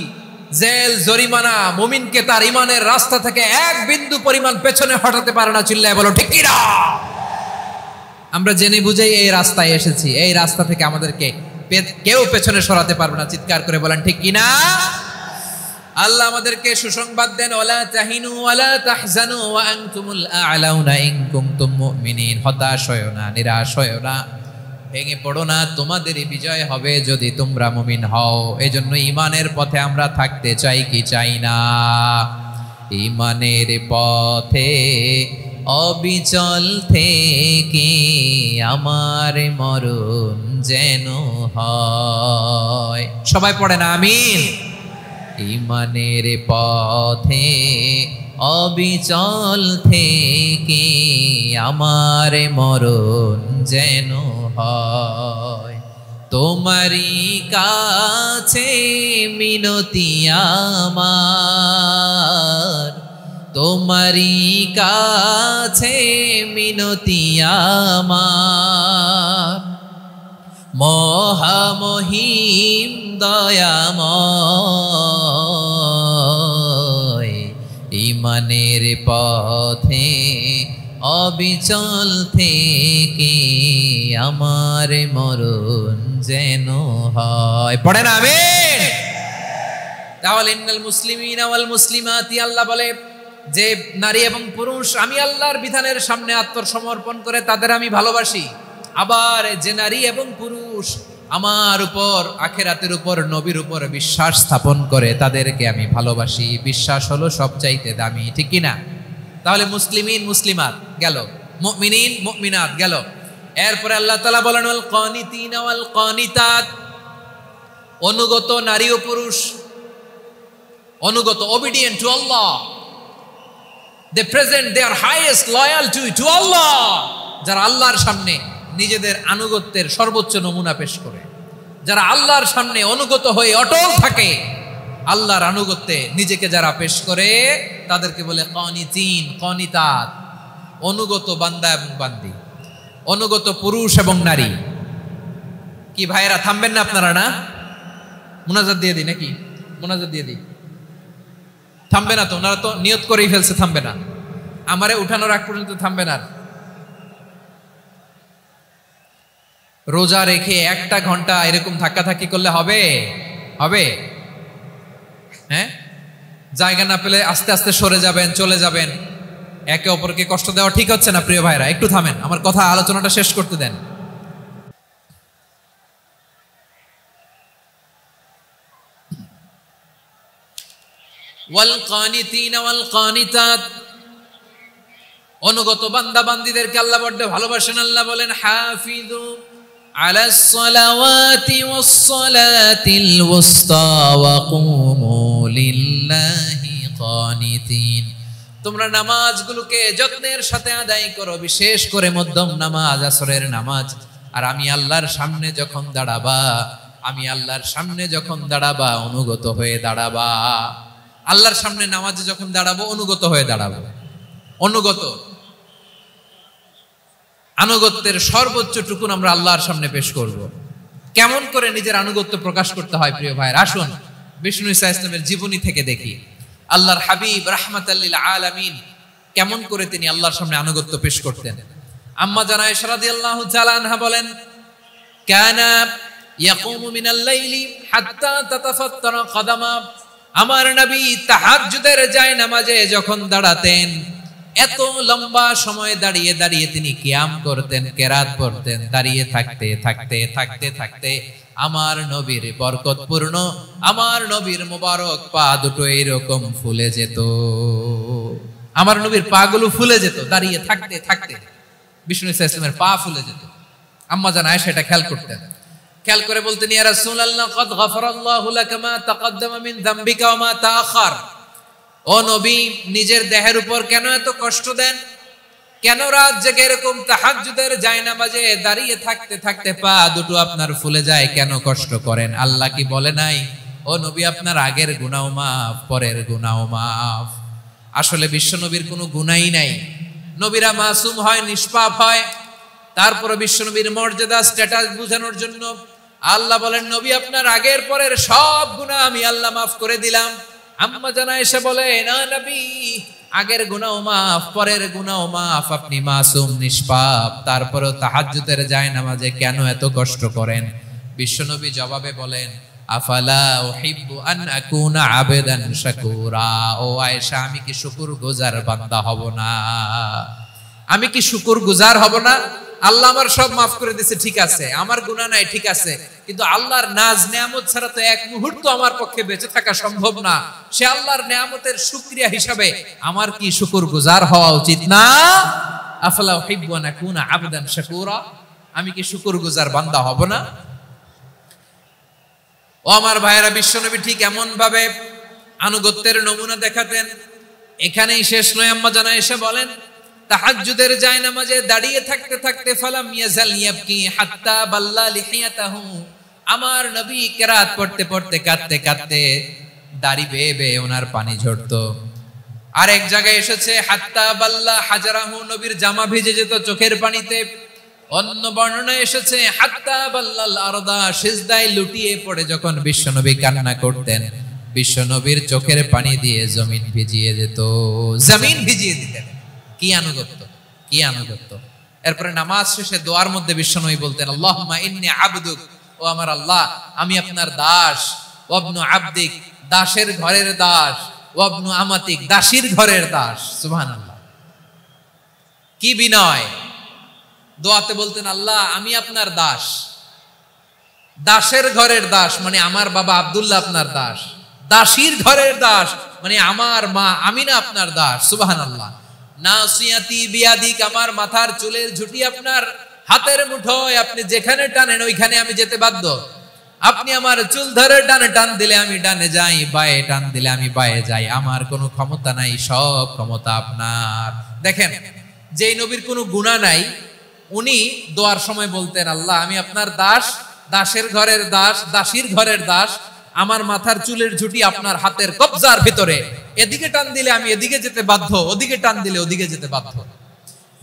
জেল, জরিমানা মুমিনকে তার ঈমানের রাস্তা থেকে 1 বিন্দু পরিমাণ পেছনে হটাতে পারে না। চিল্লায় বলো ঠিক কি না? আমরা জেনে বুঝেই এই রাস্তায় এসেছি, এই রাস্তা থেকে আমাদেরকে কেউ পেছনে সরাতে পারবে না। চিৎকার করে বলেন ঠিক কিনা? আল্লাহ আমাদেরকে সুসংবাদ দেন, ওয়ালা তাহিনু ওয়ালা তাহজানু ওয়া আনতুমুল আ'লাউনা ইন কুনতুম মুমিনিন। হতাশ হয়ো না, নিরাশ হয়ো না, ভেঙে পড়ো না, তোমাদেরই বিজয় হবে যদি তোমরা মুমিন হও। এজন্য ঈমানের পথে আমরা থাকতে চাই কি চাই না? ঈমানের পথে অবিচল থেকে আমার মরণ যেন হয়। সবাই পড়ে না আমিন? ঈমানের পথে অবিচল থেকে আমার মরণ যেন হয়। তোমারই কাছে মিনতি আমার, তোমারই কাছে মিনতি আমার, মহামহিম দয়াময়। ঈমানের পথে অবিচল থেকে আমার মরণ যেন হয়। পড়েন আমিন? তাহলে ইন্নাল মুসলিমিনা ওয়াল মুসলিমাতি, আল্লাহ বলে যে নারী এবং পুরুষ আমি আল্লাহর বিধানের সামনে আত্মসমর্পণ করে তাদের আমি ভালোবাসি। আবার যে নারী এবং পুরুষ আমার উপর, আখিরাতের উপর, নবীর উপর বিশ্বাস স্থাপন করে তাদেরকে আমি ভালোবাসি। বিশ্বাস হলো সবচাইতে দামি, ঠিক কিনা? তাহলে মুসলিমিন মুসলিমাত গেল, মুমিনিন মুমিনাত গেল। এরপরে আল্লাহ তাআলা বলেন ওয়াল কানিতিনা ওয়াল কানিতাত, অনুগত নারী ও পুরুষ, অনুগত, obedient to Allah, they present their highest loyalty to Allah, যারা আল্লাহর সামনে নিজেদের আনুগত্যের সর্বোচ্চ নমুনা পেশ করে, যারা আল্লাহর সামনে অনুগত হয়ে অটল থাকে, আল্লাহর আনুগত্যে নিজেকে যারা পেশ করে তাদেরকে বলে কানিতিন কানিতাত, অনুগত বান্দা এবং বান্দি, অনুগত পুরুষ এবং নারী। কি ভাইয়েরা থামবেন না আপনারা? না মুনাজাত দিয়ে দিই নাকি? মুনাজাত দিয়ে দিই। থামবে না তো? ওনারা তো নিয়ত করেই ফেলছে থামবে না। আমারে উঠানোর আগ পর্যন্ত থামবে না। রোজা রেখে 1টা ঘন্টা এরকম ধাক্কাধাক্কি করলে হবে? হবে? হ্যাঁ, জায়গা না পেলে আস্তে আস্তে সরে যাবেন, চলে যাবেন। একে অপরকে কষ্ট দেওয়া ঠিক হচ্ছে না প্রিয় ভাইরা। একটু থামেন, আমার কথা আলোচনাটা শেষ করতে দেন। ওয়াল কানিতিনা ওয়াল কানিতাত, অনুগত বান্দা বান্দীদেরকে আল্লাহ বড় ভালোবাসেন। আল্লাহ বলেন হাফিজু আলাস সালাওয়াতি ওয়াস সালাতিল ওয়াসতা ওয়া কুমু লিল্লাহি কানিতিন, তোমরা নামাজগুলোকে যত্নের সাথে আদায় করো, বিশেষ করে মধ্যম নামাজ, আসরের নামাজ। আর আমি আল্লাহর সামনে যখন দাঁড়াবা, আমি আল্লাহর সামনে যখন দাঁড়াবা অনুগত হয়ে দাঁড়াবা। আল্লাহর সামনে নামাজে যখন দাঁড়াবো অনুগত হয়ে দাঁড়াবো। অনুগত, আনুগত্যের সর্বোচ্চ টুকুন আমরা আল্লাহর সামনে পেশ করব। কেমন করে নিজের আনুগত্য প্রকাশ করতে হয় প্রিয় ভাইয়ের, আসুন বিষ্ণু ঈসা ইসলামের জীবনী থেকে দেখি। আল্লাহর হাবিব রাহমাতাল লিল আলামিন কেমন করে তিনি আল্লাহর সামনে আনুগত্য পেশ করতেন। আম্মা জানা আয়েশা রাদিয়াল্লাহু তাআলা আনহা বলেন, কানা ইয়াকুমু মিনাল লাইলি হাত্তা তাতাফাত্তারা কদামা, আমার নবী তাহাজ্জুদের জায়নামাজে যখন দাঁড়াতেন এত লম্বা সময় দাঁড়িয়ে দাঁড়িয়ে তিনি কিয়াম করতেন, কেরাত পড়তেন। দাঁড়িয়ে থাকতে থাকতে থাকতে থাকতে আমার নবীর বরকতপূর্ণ, আমার নবীর মোবারক পা দুটো এরকম ফুলে যেত। আমার নবীর পা গুলো ফুলে যেত দাঁড়িয়ে থাকতে থাকতে। বিষ্ণু ঈসা ইসলামের পা ফুলে যেত। আম্মা জান আয়েশা এটা খেয়াল করতেন। খেয়াল করে বলতেন, ইয়া রাসূলুল্লাহ কদ গফারাল্লাহু লাকা মা তাকদ্দামা মিন যামবিকা ওয়া মা তাআখার। ও নবী, নিজের দেহের উপর কেন এত কষ্ট দেন? কেন রাত জেগে এরকম তাহাজ্জুদের জায়নামাজে দাঁড়িয়ে থাকতে থাকতে পা দুটো আপনার ফুলে যায়? কেন কষ্ট করেন? আল্লাহ কি বলে নাই, ও নবী আপনার আগের গুনাহ মাফ, পরের গুনাহ মাফ? আসলে বিশ্ব নবীর কোনো গুনাহই নাই। নবীরা মাসুম হয়, নিষ্পাপ হয়। তারপরে বিশ্ব নবীর মর্যাদা, স্ট্যাটাস বোঝানোর জন্য আল্লাহ বলেন, নবী আপনার আগের পরের সব গুনাহ আমি আল্লাহ মাফ করে দিলাম। আম্মা জানা এসে বলে, না নবী, আগের গুনাহ মাফ, পরের গুনাহ মাফ, আপনি মাসুম নিষ্পাপ, তারপরেও তাহাজ্জুদের জায়নামাজে কেন এত কষ্ট করেন? বিশ্বনবী জবাবে বলেন, আফালা উহিব্বু আন আকুনা আবেদান শাকুরা। ও আয়েশা, আমি কি শুকরগুজার বান্দা হব না? আমি কি শুকরগুজার হব না? আল্লাহ আমার সব মাফ করে দিয়েছে, ঠিক আছে, আমার গুনাহ নাই, ঠিক আছে, কিন্তু আল্লাহর নাজ নেয়ামত ছাড়া তো এক মুহূর্ত আমার পক্ষে বেঁচে থাকা সম্ভব না। সে আল্লাহর নেয়ামতের শুকরিয়া হিসাবে আমার কি শুকরগুজার হওয়া উচিত না? আফালা উহিব্বু আন আকুনা আবদান শাকুরা, আমি কি শুকরগুজার বান্দা হব না? ও আমার ভাইয়েরা, বিশ্বনবী ঠিক এমন ভাবে আনুগত্যের নমুনা দেখাতেন। এখানেই শেষ নয়, আম্মা জানা এসে বলেন, তাহাজ্জুদের জায়নামাজে দাঁড়িয়ে থাকতে থাকতে ফালাম ইয়াজাল ইয়াবকি হাত্তা বাল্লা লিহিয়াতাহু, আমার নবী কিরাত পড়তে পড়তে কাঁদতে কাঁদতে দাড়ি বেয়ে বেয়ে ওনার পানি ঝরতো। আর এক জায়গায় এসেছে হাত্তা বাল্লা হাজারাহু, নবীর জামা ভিজে যেত চোখের পানিতে। অন্য বর্ণনায় এসেছে হাত্তা বাল্লাল আরদা, সিজদায় লুটিয়ে পড়ে যখন বিশ্বনবী কান্না করতেন, বিশ্বনবীর চোখের পানি দিয়ে জমিন ভিজিয়ে যেত, জমিন ভিজিয়ে দিতেন। কি আনুগত্য, কি আনুগত্য! এরপরে নামাজ শেষে দোয়ার মধ্যে বিশ্বনবী বলতেন, আল্লাহুম্মা ইন্নী আবদুক, ও আমার আল্লাহ, আমি আপনার দাস, ওয়াবনু আবদিক, দাসের ঘরের দাস, ওয়াবনু আমাতিক, দাসীর ঘরের দাস। সুবহানাল্লাহ, কি বিনয়! দোয়াতে বলতেন, আল্লাহ আমি আপনার দাস, দাসের ঘরের দাস মানে আমার বাবা আব্দুল্লাহ আপনার দাস, দাসীর ঘরের দাস মানে আমার মা আমিনা আপনার দাস। সুবহানাল্লাহ। নাসিয়াতি বিয়াদিক, আমার মাথার চুলের ঝুঁটি আপনার হাতের মুঠোয়, আপনি যেখানে টানেন ওইখানে আমি যেতে বাধ্য। আপনি আমার চুল ধরে ডানে টান দিলে আমি ডানে যাই, বায়ে টান দিলে আমি বায়ে যাই, আমার কোনো ক্ষমতা নাই, সব ক্ষমতা আপনার। দেখেন, যেই নবীর কোনো গুনাহ নাই, উনি দোয়ার সময় বলতেন, আল্লাহ আমি আপনার দাস, দাসের ঘরের দাস, দাসীর ঘরের দাস, আমার মাথার চুলের ঝুঁটি আপনার হাতের কবজার ভিতরে, এদিকে টান দিলে আমি এদিকে যেতে বাধ্য, ওদিকে টান দিলে ওদিকে যেতে বাধ্য।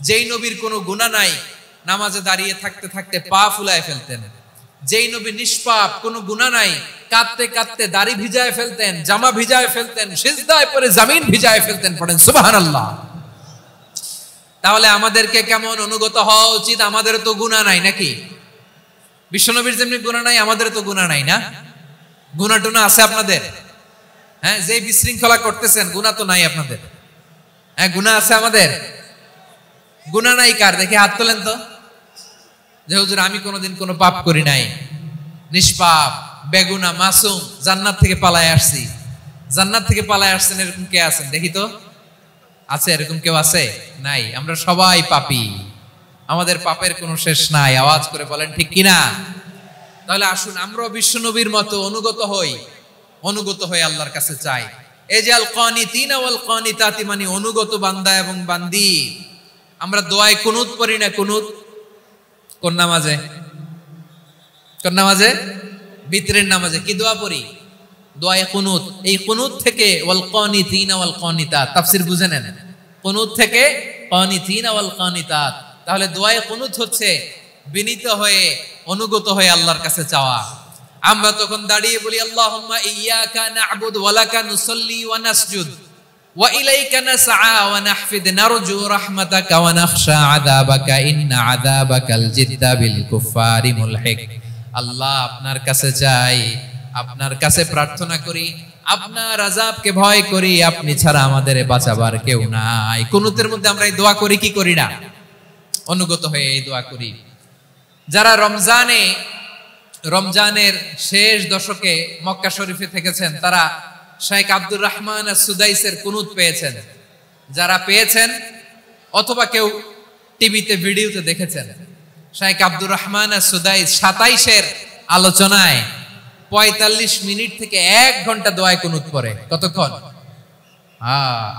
যেই নবীর কোনো গুনাহ নাই, নামাজে দাঁড়িয়ে থাকতে থাকতে পা ফুলায় ফেলতেন। যেই নবী নিষ্পাপ, কোনো গুনাহ নাই, কাঁদতে কাঁদতে দাড়ি ভিজায় ফেলতেন, জামা ভিজায় ফেলতেন, সিজদায় পড়ে জমিন ভিজায় ফেলতেন। পড়েন সুবহানাল্লাহ। তাহলে আমাদেরকে কেমন অনুগত হওয়া উচিত? আমাদের তো গুনাহ নাই নাকি? বিশ্বনবীর যেমনি গুনাহ নাই, আমাদের তো গুনাহ নাই না? গুনাহ টুনা আছে আপনাদের? হ্যাঁ, যে বিশৃঙ্খলা করতেছেন, গুনাহ তো নাই আপনাদের? হ্যাঁ, গুনাহ আছে আমাদের? গুনাহ নাই কার? দেখে হাত তোলেন তো, যে হুজুর আমি কোনোদিন কোনো পাপ করি নাই, নিষ্পাপ, বেগুনা, মাসুম, জান্নাত থেকে পালায় আসছি। জান্নাত থেকে পালায় আসছেন এরকম কে আছেন? দেখি তো, আছে এরকম কেউ? আছে? নাই। আমরা সবাই পাপী, আমাদের পাপের কোনো শেষ নাই। আওয়াজ করে বলেন ঠিক কিনা? তাহলে আসুন আমরা বিশ্বনবীর মতো অনুগত হই, অনুগত হয়ে আল্লাহর কাছে চাই। এই যে আল কানিতিনা ওয়াল কানিতাতি, মানে অনুগত বান্দা এবং বান্দি। আমরা দোয়ায় কুনুত পড়ি না? কুনুত কোন নামাজে? কোন নামাজে? বিতরের নামাজে কি দোয়া পড়ি? দোয়ায়ে কুনুত। এই কুনুত থেকে ওয়াল কানিতিনা ওয়াল কানিতাত, তাফসীর বুঝে নেন। কুনুত থেকে কানিতিনা ওয়াল কানিতাত। তাহলে দোয়ায়ে কুনুত হচ্ছে বিনীত হয়ে, অনুগত হয়ে আল্লাহর কাছে চাওয়া। আমরা তখন দাঁড়িয়ে বলি, আল্লাহুম্মা ইয়্যাকা না'বুদু ওয়া লাকা নুসাল্লি ওয়া নাসজুদ ওয়া ইলাইকা নাসআ ওয়া নাহফিদ নারজু রাহমাতাকা ওয়া নাখশা আযাবাকা ইন্না আযাবাকাল জিদ্দা বিল কুফফারি মুলহিক। আল্লাহ আপনার কাছে চাই, আপনার কাছে প্রার্থনা করি, আপনার আযাবকে ভয় করি, আপনি ছাড়া আমাদের বাঁচাবার কেউ নাই। কুনুতের মধ্যে আমরা এই দোয়া করি কি করি না? অনুগত হয়ে এই দোয়া করি। যারা রমজানের শেষ দশকে মক্কা শরীফে থেকেছেন, তারা শেখ আব্দুর রহমান সুদাইসের কুনুত পেয়েছেন। যারা পেয়েছেন অথবা কেউ টিভিতে ভিডিওতে দেখেছেন, শেখ আব্দুর রহমান সুদাইস 27-এর আলোচনায় 45 মিনিট থেকে 1 ঘন্টা দোয়ায় কুনুত পড়ে। কতক্ষণ?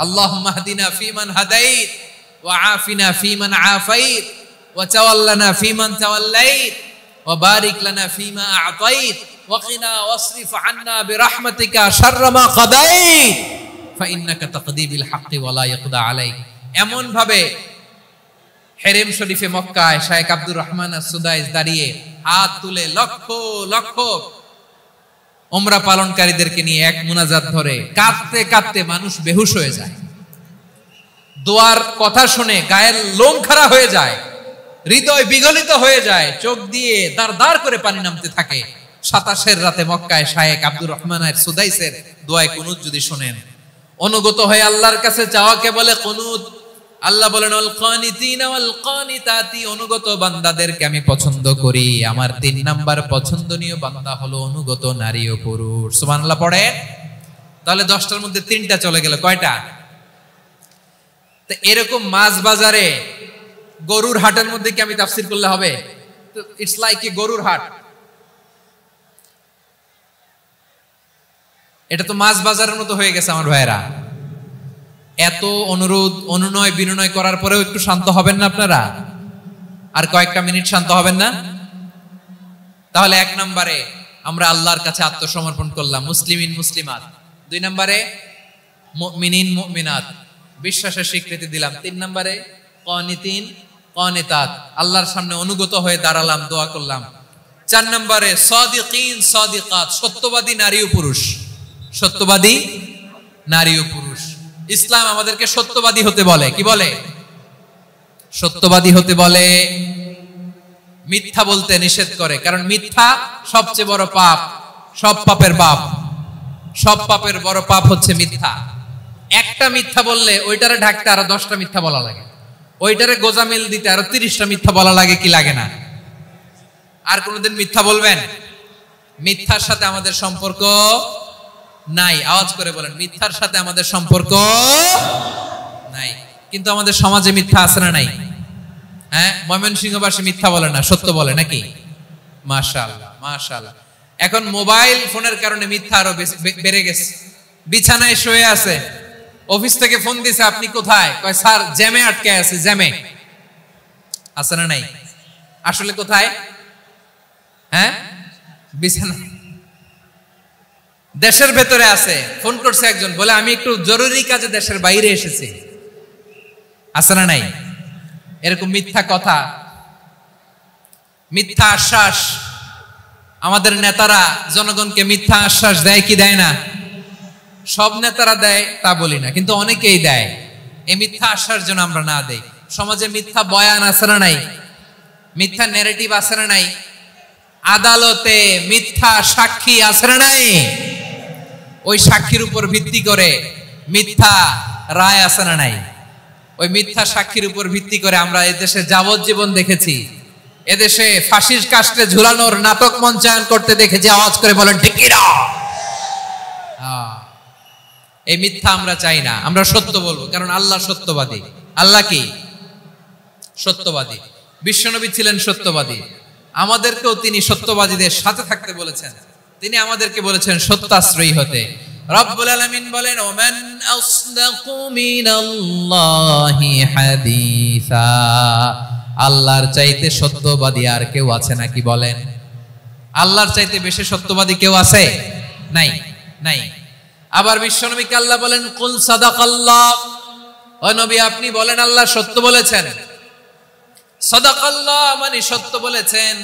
আল্লাহুম্মা হদিনা ফিমান হাদাইত ওয়া আফিনা ফিমান আফাইত ওয়া তাওয়াল্লানা ফিমান তাওয়াল্লাইত ওয়া বারিক লানা ফিমা আ'তাইত ওয়া কিনা ওয়াসরিফ আন্না বিরহমাতিকা শাররা মা কাদাইত ফা ইন্নাকা তাকদি বিল হাক্কি ওয়া লা ইয়াকদা আলাইক। এমন ভাবে হেরেম শরীফে মক্কায় শেখ আব্দুর রহমান সুদাইস দাঁড়িয়ে হাত তুলে লক্ষ লক্ষ উমরা পালনকারীদেরকে নিয়ে এক মুনাজাত ধরে কাঁদতে কাঁদতে মানুষ বেহুশ হয়ে যায়, দোয়ার কথা শুনে গায়ের লোম খাড়া হয়ে যায়, হৃদয় বিগলিত হয়ে যায়, চোখ দিয়ে দাঁড় দাঁড় করে পানি নামতে থাকে। 27 রাতে মক্কায় শায়েখ আব্দুর রহমান সুদাইসের দোয়ায়ে কুনুত যদি শুনেন, অনুগত হয়ে আল্লাহর কাছে চাওয়াকে বলে কুনুত। আল্লাহ বলেন আল কানিতিনা ওয়াল কানিতাতি, অনুগত বান্দাদেরকে আমি পছন্দ করি। আমার 3 নাম্বার পছন্দনীয় বান্দা হলো অনুগত নারী ও পুরুষ। সুবহানাল্লাহ পড়ে। তাহলে 10টার মধ্যে 3টা চলে গেল, কয়টা? তো এরকম মাছ বাজারে গরুর হাটের মধ্যে কি আমি তাফসীর করলে হবে? ইটস লাইক এ গরুর হাট। এটা তো মাছ বাজারের মতো হয়ে গেছে আমার ভাইয়েরা। এত অনুরোধ অনুনয় বিনয় করার পরেও একটু শান্ত হবেন না আপনারা? আর কয়েকটা মিনিট শান্ত হবেন না? তাহলে 1 নম্বরে আমরা আল্লাহর কাছে আত্মসমর্পণ করলাম, মুসলিমিন মুসলিমাত। 2 নম্বরে মুমিনিন মুমিনাত, বিশ্বাসের স্বীকৃতি দিলাম। 3 নম্বরে কানিতিন কানিতাত, আল্লাহর সামনে অনুগত হয়ে দাঁড়ালাম, দোয়া করলাম। 4 নম্বরে সাদিকিন সাদিকাত, সত্যবাদী নারী ও পুরুষ। সত্যবাদী নারী ও পুরুষ। ইসলাম আমাদেরকে সত্যবাদী হতে বলে। কি বলে? সত্যবাদী হতে বলে, মিথ্যা বলতে নিষেধ করে। কারণ মিথ্যা সবচেয়ে বড় পাপ, সব পাপের বাপ। সব পাপের বড় পাপ হচ্ছে মিথ্যা। একটা মিথ্যা বললে ওইটারে ঢাকতে আরো 10টা মিথ্যা বলা লাগে, ওইটারে গোজামিল দিতে আরো 30টা মিথ্যা বলা লাগে, কি লাগে না? আর কোনোদিন মিথ্যা বলবেন? মিথ্যার সাথে আমাদের সম্পর্ক নাই। আওয়াজ করে বলেন, মিথ্যার সাথে আমাদের সম্পর্ক নাই। কিন্তু আমাদের সমাজে মিথ্যা আছে না নাই? হ্যাঁ, ময়মনসিংহবাসী মিথ্যা বলে না, সত্য বলে নাকি? মাশাআল্লাহ মাশাআল্লাহ। এখন মোবাইল ফোনের কারণে মিথ্যা আরো বেড়ে গেছে। বিছানায় শুয়ে আছে, অফিস থেকে ফোন দিছে, আপনি কোথায়? কয় স্যার জ্যামে আটকে আছে। জ্যামে আছে না নাই? আসলে কোথায়? হ্যাঁ, বিছানা। দেশের ভেতরে আছে, ফোন করছে একজন, বলে আমি একটু জরুরি কাজে দেশের বাইরে এসেছি। আছে না নাই? এরকম মিথ্যা কথা, মিথ্যা আশ্বাস। আমাদের নেতারা জনগণকে মিথ্যা আশ্বাস দেয় কি দেয় না? সব নেতারা দেয় তা বলি না, কিন্তু অনেকেই দেয়। এই মিথ্যা আশ্বাস যেন আমরা না দেই। সমাজে মিথ্যা বয়ান আছে না নাই? মিথ্যা ন্যারেটিভ আছে না নাই? আদালতে মিথ্যা সাক্ষী আছে না নাই? ওই সাক্ষীর উপর ভিত্তি করে মিথ্যা রায় আছে না নাই? ওই মিথ্যা সাক্ষীর উপর ভিত্তি করে আমরা এদেশে যাবজ্জীবন দেখেছি, এদেশে ফাঁসির কাস্টে ঝুলানোর নাটক মঞ্চায়ন করতে দেখেছি। আওয়াজ করে বলেন ঠিক কি না? এই মিথ্যা আমরা চাই না, আমরা সত্য বলবো, কারণ আল্লাহ সত্যবাদী। আল্লাহ কি? সত্যবাদী। বিশ্বনবী ছিলেন সত্যবাদী, আমাদেরকেও তিনি সত্যবাদীদের সাথে থাকতে বলেছেন। তিনি আমাদেরকে বলেছেন সত্যাশ্রয়ী হতে। রব্বুল আলামিন বলেন, ওমান আসদাকু মিনাল্লাহি হাদিসা, আল্লাহর চাইতে সত্যবাদী আর কেউ আছে নাকি বলেন? আল্লাহর চাইতে বেশি সত্যবাদী কেউ আছে? নাই, নাই। আবার বিশ্বনবীকে আল্লাহ বলেন, কুল সাদাকাল্লাহ, ও নবী আপনি বলেন আল্লাহ সত্য বলেছেন। সাদাকাল্লাহ মানে সত্য বলেছেন,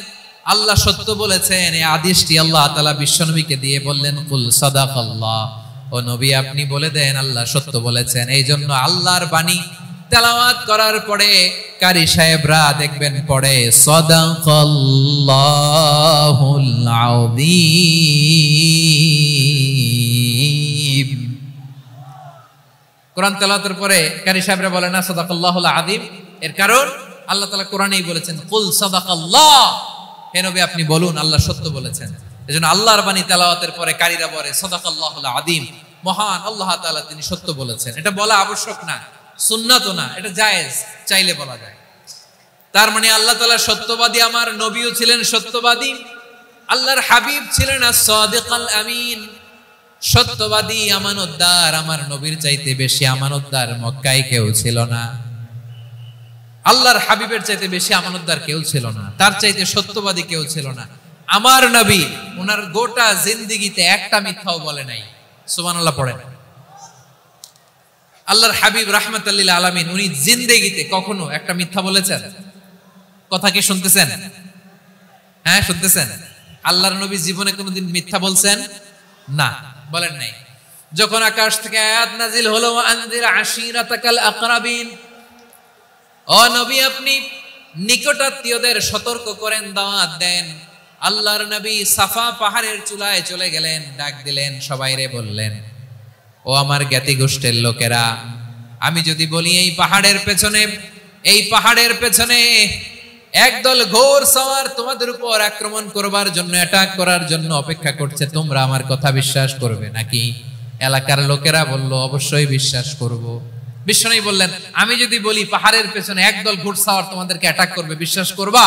আল্লাহ সত্য বলেছেন। এই আদেশটি আল্লাহ তাআলা বিশ্বনবীকে দিয়ে বললেন, কুল সাদাকাল্লাহ, ও নবী আপনি বলে দেন আল্লাহ সত্য বলেছেন। এই জন্য আল্লাহর বাণী তেলাওয়াত করার পরে কারি সাহেবরা দেখবেন পড়ে সাদাকাল্লাহুল আযীম। কোরআন তেলাওয়াতের পরে কারি সাহেবরা বলে না সাদাকাল্লাহুল আযীম। এর কারণ আল্লাহ তাআলা কোরআনেই বলেছেন, কুল সাদাকাল্লাহ, হে নবী আপনি বলুন আল্লাহ সত্য বলেছেন। এজন্য আল্লাহর বাণী তেলাওয়াতের পরে কারীরা বলে সাদাকাল্লাহুল আযীম, মহান আল্লাহ তাআলা তিনি সত্য বলেছেন। এটা বলা আবশ্যক না, সুন্নাতও না, এটা জায়েজ, চাইলে বলা যায়। তার মানে আল্লাহ তাআলা সত্যবাদী, আমার নবীও ছিলেন সত্যবাদী, আল্লাহর হাবিব ছিলেন as-সাদিকাল আমিন, সত্যবাদী আমানতদার। আমার নবীর চাইতে বেশি আমানতদার মক্কায় কেউ ছিল না, আল্লাহর হাবিবের চাইতে বেশি আমানতদার কেউ ছিল না, তার চাইতে সত্যবাদী কেউ ছিল না। আমার নবী ওনার গোটা জিন্দেগিতে একটা মিথ্যাও বলে নাই। সুবহানাল্লাহ পড়েন। আল্লাহর হাবিব রাহমাতুল লিল আলামিন উনি জিন্দেগিতে কখনো একটা মিথ্যা বলেছেন? কথা কি শুনতেছেন? হ্যাঁ শুনতেছেন? আল্লাহর নবী জীবনে কোনোদিন মিথ্যা বলছেন? না, বলেন নাই। যখন আকাশ থেকে আয়াত নাজিল হলো আনজির আশিরাতাকাল আকরাবিন, ও নবী আপনি নিকটাত্মীয়দের সতর্ক করেন, দাওয়াত দেন। আল্লাহর নবী সাফা পাহাড়ের চূড়ায় চলে গেলেন, ডাক দিলেন, সবাইরে বললেন, ও আমার জ্ঞাতি গোষ্ঠীর লোকেরা, আমি যদি বলি এই পাহাড়ের পেছনে একদল ঘোর সওয়ার তোমাদের উপর আক্রমণ করবার জন্য, অ্যাটাক করার জন্য অপেক্ষা করছে, তোমরা আমার কথা বিশ্বাস করবে নাকি? এলাকার লোকেরা বলল, অবশ্যই বিশ্বাস করব। বিশ্বনবী বললেন, আমি যদি বলি পাহাড়ের পেছনে একদল ঘোড়সাওয়ার তোমাদেরকে অ্যাটাক করবে, বিশ্বাস করবা?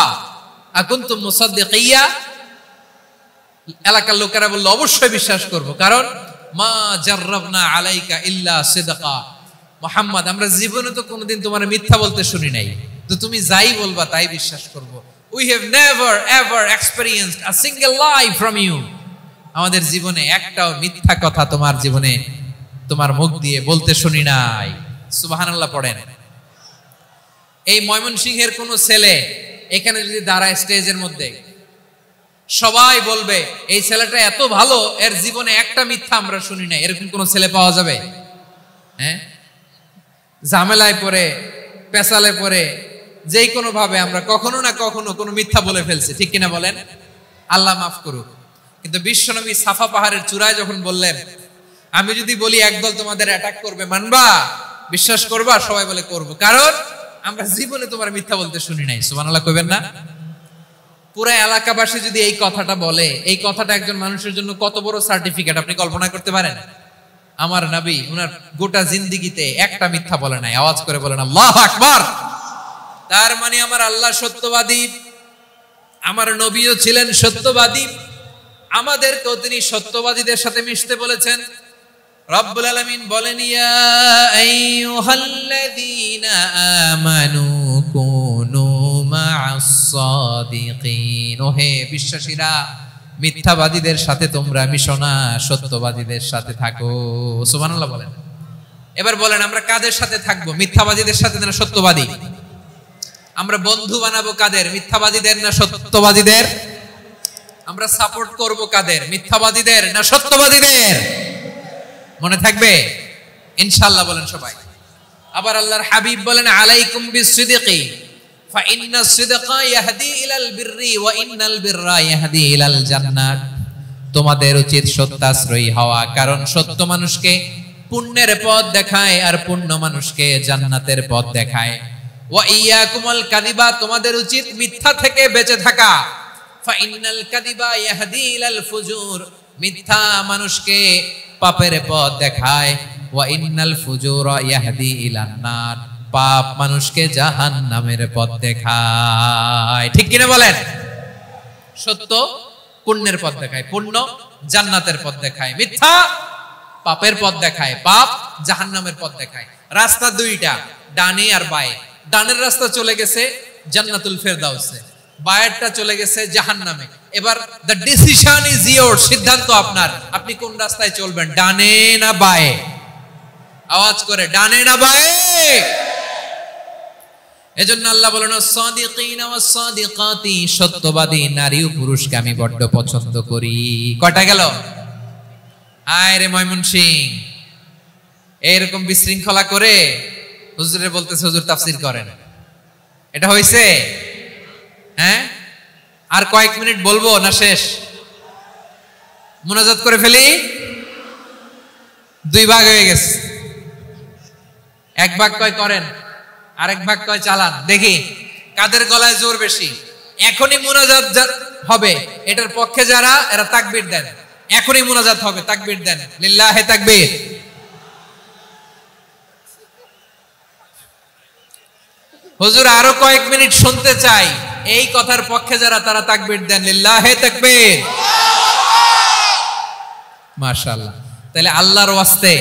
আকুনতুম মুসাদ্দিকিয়া? এলাকার লোকেরা বলল, অবশ্যই বিশ্বাস করব, কারণ মা জাররাবনা আলাইকা ইল্লা সিদকা। মুহাম্মদ, আমরা জীবনে তো কোনোদিন তোমার মিথ্যা বলতে শুনি নাই, তো তুমি যাই বলবা তাই বিশ্বাস করব। We have never ever experienced a single lie from you. আমাদের জীবনে একটাও মিথ্যা কথা তোমার জীবনে, তোমার মুখ দিয়ে বলতে শুনি নাই। সুবহানাল্লাহ পড়েন। এই ময়মনসিংহের কোন ছেলে এখানে যদি দাঁড়ায় স্টেজের মধ্যে, সবাই বলবে এই ছেলেটা এত ভালো, এর জীবনে একটা মিথ্যা আমরা শুনি নাই। এরকম কোন ছেলে পাওয়া যাবে? হ্যাঁ, ঝামেলায় পড়ে, পেশালে পড়ে, যেই কোনো ভাবে আমরা কখনো না কখনো কোনো মিথ্যা বলে ফেলছি, ঠিক কিনা বলেন? আল্লাহ মাফ করুক। কিন্তু বিশ্বনবী সাফা পাহাড়ের চূড়ায় যখন বললেন, আমি যদি বলি একদল তোমাদের অ্যাটাক করবে, মানবা? বিশ্বাস করবা? সবাই বলে করব, কারণ আমরা জীবনে তোমার মিথ্যা বলতে শুনি নাই। সুবহানাল্লাহ কইবেন না? পুরা এলাকাবাসী যদি এই কথাটা বলে, এই কথাটা একজন মানুষের জন্য কত বড় সার্টিফিকেট আপনি কল্পনা করতে পারেন? আমার নবী উনার গোটা জিন্দেগিতে একটা মিথ্যা বলে নাই। আওয়াজ করে বলেন আল্লাহু আকবার। তার মানে আমার আল্লাহ সত্যবাদী, আমার নবীও ছিলেন সত্যবাদী, আমাদেরকেও তিনি সত্যবাদীদের সাথে মিশতে বলেছেন। রব্বুল আলামিন বলেন, ইয়া আইয়ুহাল্লাযীনা আমানু কুনু মা'আস সাদিকিন। ওহে বিশ্বাসীরা, মিথ্যাবাদীদের সাথে তোমরা মিশো না, সত্যবাদীদের সাথে থাকো। সুবহানাল্লাহ বলেন। এবার বলেন, আমরা কাদের সাথে থাকবো? মিথ্যাবাদীদের সাথে না সত্যবাদী? আমরা বন্ধু বানাবো কাদের? মিথ্যাবাদীদের না সত্যবাদীদের? আমরা সাপোর্ট করব কাদের? মিথ্যাবাদীদের না সত্যবাদীদের? মনে থাকবে ইনশাআল্লাহ, বলেন সবাই। আবার আল্লাহর হাবিব বলেন, আলাইকুম বিসসিদকি ফাইন্নাস সিদকা ইয়াহদি ইলাল বিররি ওয়া ইন্নাল বিররা ইয়াহদি ইলাল জান্নাত। তোমাদের উচিত সত্যাশ্রয়ী হওয়া, কারণ সত্য মানুষকে পুণ্যের পথ দেখায় আর পুণ্য মানুষকে জান্নাতের পথ দেখায়। ওয়া ইয়াকুমুল কাযিবা, তোমাদের উচিত মিথ্যা থেকে বেঁচে থাকা। ফাইন্নাল কাযিবা ইয়াহদি ইলাল ফুজুর, মিথ্যা মানুষকে পাপের পথ দেখায়। ওয়া ইন্নাল ফুজুরা ইয়াহদি ইলান নার, পাপ মানুষকে জাহান্নামের পথ দেখায়। ঠিক কিনা বলেন? সত্য পুণ্যের পথ দেখায়, পুণ্য জান্নাতের পথ দেখায়, মিথ্যা পাপের পথ দেখায়, পাপ জাহান্নামের পথ দেখায়। রাস্তা দুইটা, ডানে আর বায়ে। ডানের রাস্তা চলে গেছে জান্নাতুল ফেরদাউসে, বায়েরটা চলে গেছে জাহান্নামে। এবার দ্য ডিসিশন ইজ ইয়োর, সিদ্ধান্ত আপনার, আপনি কোন রাস্তায় চলবেন, ডানে না বায়ে? আওয়াজ করে, ডানে না বায়ে? এজন্য আল্লাহ বলেন, সাদিকিনা ওয়াস সাদিকাতি, সত্যবাদী নারী ও পুরুষকে আমি বড্ড পছন্দ করি। কয়টা গেল? আয় রে ময়মনসিং, এইরকম বিশৃঙ্খলা করে হুজুরে বলতেছে হুজুর তাফসীর করেন, এটা হইছে? হ্যাঁ, আর কয়েক মিনিট বলবো না শেষ? মুনাজাত করে ফেলি। দুই ভাগ হয়ে গেছে, এক ভাগ কয় করেন, আরেক ভাগ কয় চালান। দেখি কাদের গলায় জোর বেশি। এখনই মুনাজাত হবে, এটার পক্ষে যারা, এরা তাকবীর দেন। এখনই মুনাজাত হবে, তাকবীর দেন, লিল্লাহে তাকবীর। হুজুর আরো কয়েক মিনিট শুনতে চাই, এই কথার পক্ষে যারা, তারা তাকবীর দেন, লিল্লাহে তাকবীর। মাশাআল্লাহ। তাহলে আল্লাহর ওয়াস্তে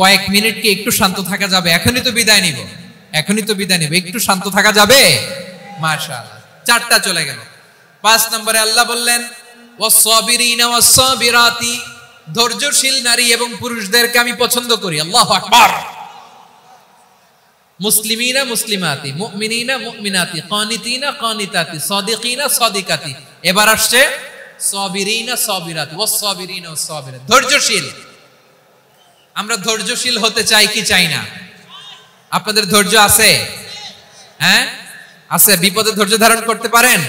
কয়েক মিনিট কি একটু শান্ত থাকা যাবে? এখনই তো বিদায় নিব, এখনই তো বিদায় নিব, একটু শান্ত থাকা যাবে? মাশাআল্লাহ। চারটা চলে গেল। 5 নম্বরে আল্লাহ বললেন, ওয়াস-সাবিরিনা ওয়াস-সাবিরাতি, ধৈর্যশীল নারী এবং পুরুষদেরকে আমি পছন্দ করি। আল্লাহু আকবার। মুসলিমিনা মুসলিমাতি, মুমিনিনা মুমিনাতি, কানিতিনা কানিতাতি, সাদিকিনা সাদিকাতি। এবার আসছে সাবিরিনা সাবিরাত ওয়াস সাবিরিনা ওয়াস সাবিরাত, ধৈর্যশীল। আমরা ধৈর্যশীল হতে চাই কি চাই না? আপনাদের ধৈর্য আছে? হ্যাঁ আছে। বিপদে ধৈর্য ধারণ করতে পারেন?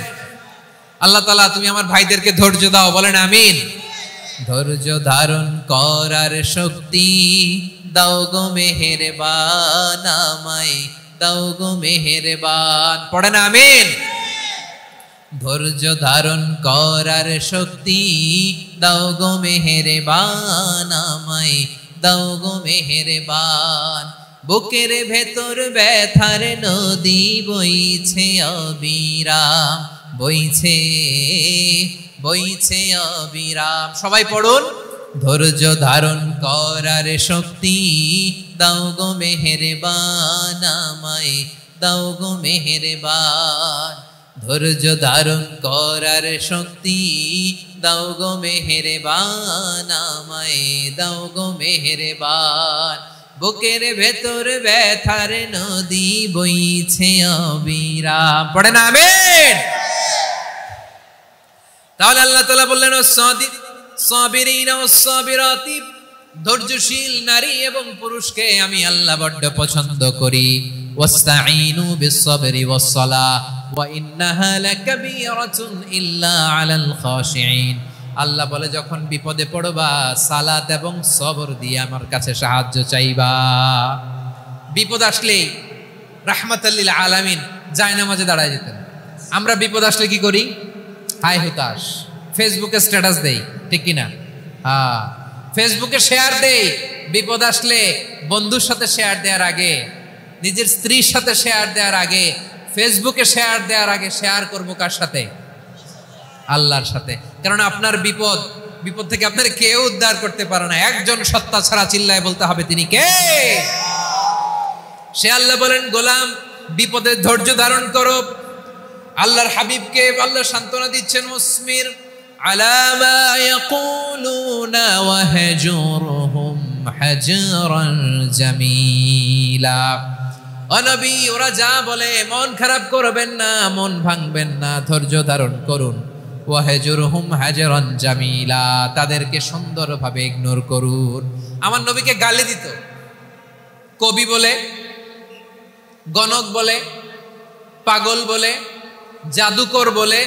আল্লাহ তাআলা তুমি আমার ভাইদেরকে ধৈর্য দাও, বলেন আমিন। ধৈর্য ধারণ করার শক্তি দাও গো মেহেরবান, আমায় দাও গো মেহেরবান, পড়েন আমিন। ধৈর্য ধারণ করার শক্তি দাও গো মেহেরবান, আমায় দাও গো মেহেরবান। বুকের ভেতর ব্যথার নদী বইছে অবিরাম, বইছে বইছে অবিরাম। সবাই পড়ুন, ধৈর্য ধারণ করার শক্তি দাও গো মেহেরবান, আমায় দাও গো মেহেরবান। ধৈর্য ধারণ করার শক্তি দাও গো মেহেরবান, আমায় দাও গো মেহেরবান। বুকের ভেতর ব্যথার নদী বইছে অবিরাম, পড়েন আমিন। তাহলে আল্লাহ তাআলা বললেন সাবিরিনা ওয়াস সাবিরাতি, ধৈর্যশীল নারী এবং পুরুষকে আমি আল্লাহ বড় পছন্দ করি। ওয়াস্তাঈনু বিস-সাবরি ওয়াস-সালাহ ওয়া ইন্নাহা লাকাবীরাতুন ইল্লা আলাল খাশিঈন। আল্লাহ বলে যখন বিপদে পড়বা সালাত এবং সবর দিয়ে আমার কাছে সাহায্য চাইবা। বিপদ আসলে রাহমাতাল লিল আলামিন জায়নামাজে দাঁড়ায় যেতেন। আমরা বিপদ আসলে কি করি? হাই হুতাশ, ফেসবুকে স্ট্যাটাস দেই, ঠিক কিনা? হ্যাঁ, ফেসবুকে শেয়ার দেই। বিপদ আসলে বন্ধুর সাথে শেয়ার দেওয়ার আগে, নিজের স্ত্রীর সাথে শেয়ার দেওয়ার আগে, ফেসবুকে শেয়ার দেওয়ার আগে শেয়ার করবো কার সাথে? আল্লাহর সাথে। কারণ আপনার বিপদ থেকে আপনার কেউ উদ্ধার করতে পারে না, একজন সত্তা ছাড়া। চিল্লায় বলতে হবে তিনি কে? সে আল্লাহ বলেন গোলাম বিপদে ধৈর্য ধারণ করো। আল্লাহর হাবিবকে আল্লাহ সান্ত্বনা দিচ্ছেন, মুসমির আলা মা ইয়াকুলুনা ওয়াহজুরহুম হাজরান জামিলা। ও নবী, ওরা যা বলে মন খারাপ করবেন না, মন ভাঙবেন না, ধৈর্য ধারণ করুন। ওয়াহজুরহুম হাজরান জামিলা, তাদেরকে সুন্দরভাবে ইগনোর করুন। আমার নবীকে গালি দিত কবি বলে, গণক বলে, পাগল বলে, জাদুকর বলে,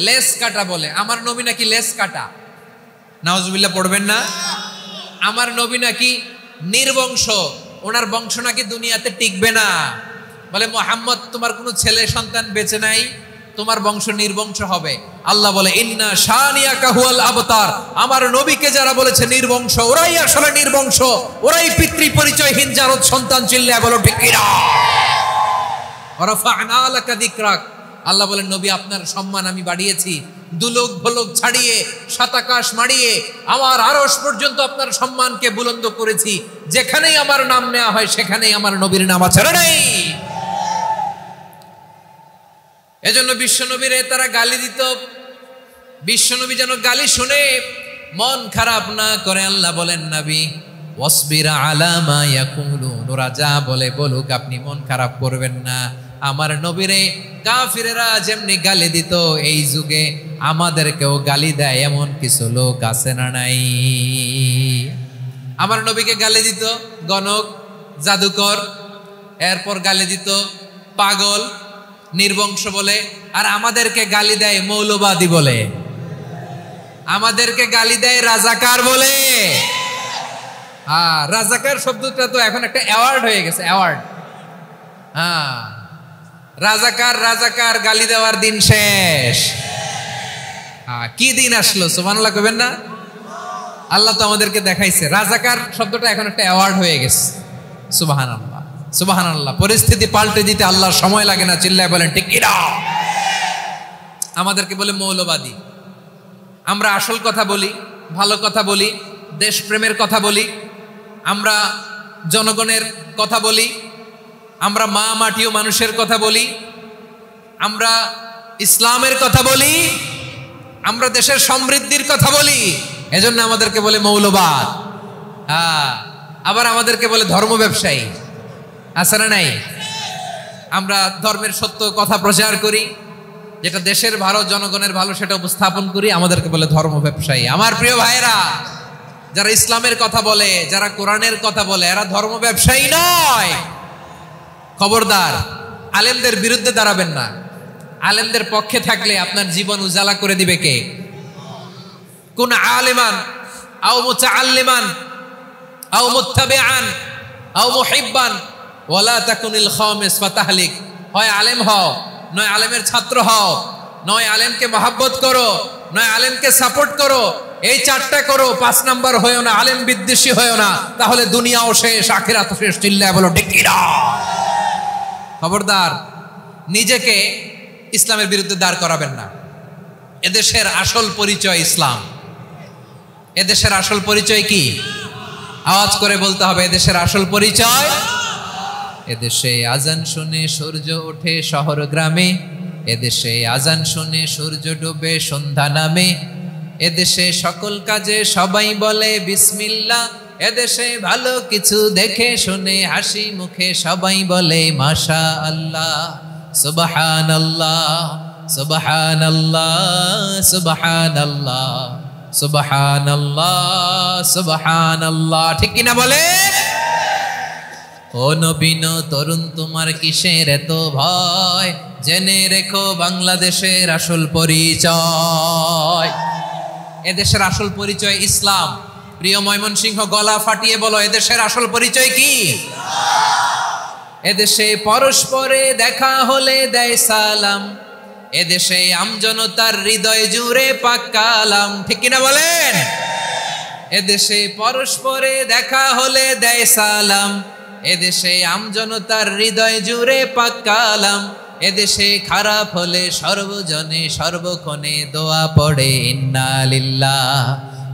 লেস কাটা বলে। আমার নবী নাকি লেস কাটা, নাউজুবিল্লাহ পড়বেন না। আমার নবী নাকি নির্বংশ, ওনার বংশ নাকি দুনিয়াতে টিকবে না। বলে মুহাম্মদ তোমার কোনো ছেলে সন্তান বেঁচে নাই, তোমার বংশ নির্বংশ হবে। আল্লাহ বলে ইন্না শানিয়াকা হুয়াল আবতার। আমার নবীকে যারা বলেছে নির্বংশ, ওরাই আসলে নির্বংশ, ওরাই পিতৃ পরিচয়হীন জারদ সন্তান। চিল্লায় বলো ঠিক কিনা? ওয়ারাফা'না লাকা যিকরাক। আল্লাহ বলেন নবী আপনার সম্মান আমি বাড়িয়েছি, দুলোক ভলোক ছাড়িয়ে সাত আকাশ মাড়িয়ে আমার আরশ পর্যন্ত আপনার সম্মানকে বুলন্দ করেছি। যেখানেই আমার নাম নেওয়া হয় সেখানেই আমার নবীর নাম আছে না নাই? এজন্য বিশ্বনবীরে তারা গালি দিত। বিশ্বনবী যেন গালি শুনে মন খারাপ না করে আল্লাহ বলেন নবী ওয়াসবির আলা মা ইয়াকুলুন, ওরা যা বলে বলুক, আপনি মন খারাপ করবেন না। আমার নবীরে কাফিরেরা যেমনি গালি দিত, এই যুগে আমাদেরকেও গালি দেয় এমন কিছু লোক আছে না নাই? আমার নবীকে গালি দিত গণক, জাদুকর, এরপর গালি দিত পাগল, নির্বংশ বলে। আর আমাদেরকে গালি দেয় মৌলবাদী বলে, আমাদেরকে গালি দেয় রাজাকার বলে। হ্যাঁ, রাজাকার শব্দটা তো এখন একটা অ্যাওয়ার্ড হয়ে গেছে, অ্যাওয়ার্ড। হ্যাঁ, রাজাকার রাজাকার গালি দেওয়ার দিন শেষ। হ্যাঁ, কি দিন আসলো? সুবহানাল্লাহ কইবেন না? আল্লাহ তো আমাদেরকে দেখাইছে। রাজাকার শব্দটা এখন একটা অ্যাওয়ার্ড হয়ে গেছে। সুবহানাল্লাহ, সুবহানাল্লাহ। পরিস্থিতি পাল্টে দিতে আল্লাহর সময় লাগে না। চিল্লায় বলেন ঠিক কিনা? আমাদেরকে বলে মৌলবাদী। আমরা আসল কথা বলি, ভালো কথা বলি, দেশপ্রেমের কথা বলি, আমরা জনগণের কথা বলি, আমরা মা মাটি ও মানুষের কথা বলি, আমরা ইসলামের কথা বলি, আমরা দেশের সমৃদ্ধির কথা বলি। এজন্য আমাদেরকে বলে মৌলবাদ। হ্যাঁ, আবার আমাদেরকে বলে ধর্ম ব্যবসায়ী। আছে না নাই? আমরা ধর্মের সত্য কথা প্রচার করি, যেটা দেশের ভালো, জনগণের ভালো, সেটা উপস্থাপন করি, আমাদেরকে বলে ধর্ম ব্যবসায়ী। আমার প্রিয় ভাইরা, যারা ইসলামের কথা বলে, যারা কোরআনের কথা বলে, এরা ধর্ম ব্যবসায়ী নয়। খবরদার, আলেমদের বিরুদ্ধে দাঁড়াবেন না। আলেমদের পক্ষে থাকলে আপনার জীবন উজালা করে দিবে কে? কোন আলিমান আও মুতাআল্লিমান আও মুত্তাবিআন আও মুহিব্বান ওয়ালা তাকুনিল খামিস ফাতাহলিক। হয় আলেম হও, নয় আলেমের ছাত্র হও, নয় আলেমকে মহব্বত করো, নয় আলেমকে সাপোর্ট করো। এই চারটা করো, 5 নাম্বার হয়েও না, আলেম বিদ্বেষী হয়েও না, তাহলে দুনিয়াও শেষ, আখিরাতও শেষ। চিল্লায় বলো ঠিক কি না? খবরদার, নিজেকে ইসলামের বিরুদ্ধে দাঁড় করাবেন না। এদেশের আসল পরিচয় ইসলাম। এদেশের আসল পরিচয় কি? আওয়াজ করে বলতে হবে, এদেশের আসল পরিচয়। এদেশে আজান শুনে সূর্য ওঠে শহর গ্রামে, এদেশে আজান শুনে সূর্য ডুবে সন্ধ্যা নামে, এদেশে সকল কাজে সবাই বলে বিসমিল্লাহ, এদেশে ভালো কিছু দেখে শুনে হাসি মুখে সবাই বলে মাশা আল্লাহ, সুবহানাল্লাহ, সুবহানাল্লাহ, সুবহানাল্লাহ, সুবহানাল্লাহ, সুবহানাল্লাহ। ঠিক কিনা বলে? ও নবীন তরুণ, তোমার কিসের এত ভয়? জেনে রেখো বাংলাদেশের আসল পরিচয়। এদেশের আসল পরিচয় ইসলাম। প্রিয় ময়মনসিংহ, গলা ফাটিয়ে বলো, এদেশের আসল পরিচয় কি? এদেশে পরস্পরে দেখা হলে দেয় সালাম, এদেশে আমজনতার হৃদয় জুড়ে পাক কালাম। ঠিক কিনা বলেন? এদেশে পরস্পরে দেখা হলে দেয় সালাম, এদেশে আমজনতার হৃদয় জুড়ে পাক কালাম, এদেশে খারাপ হলে সর্বজনে সর্বক্ষণে দোয়া পড়ে ইন্না লিল্লাহ,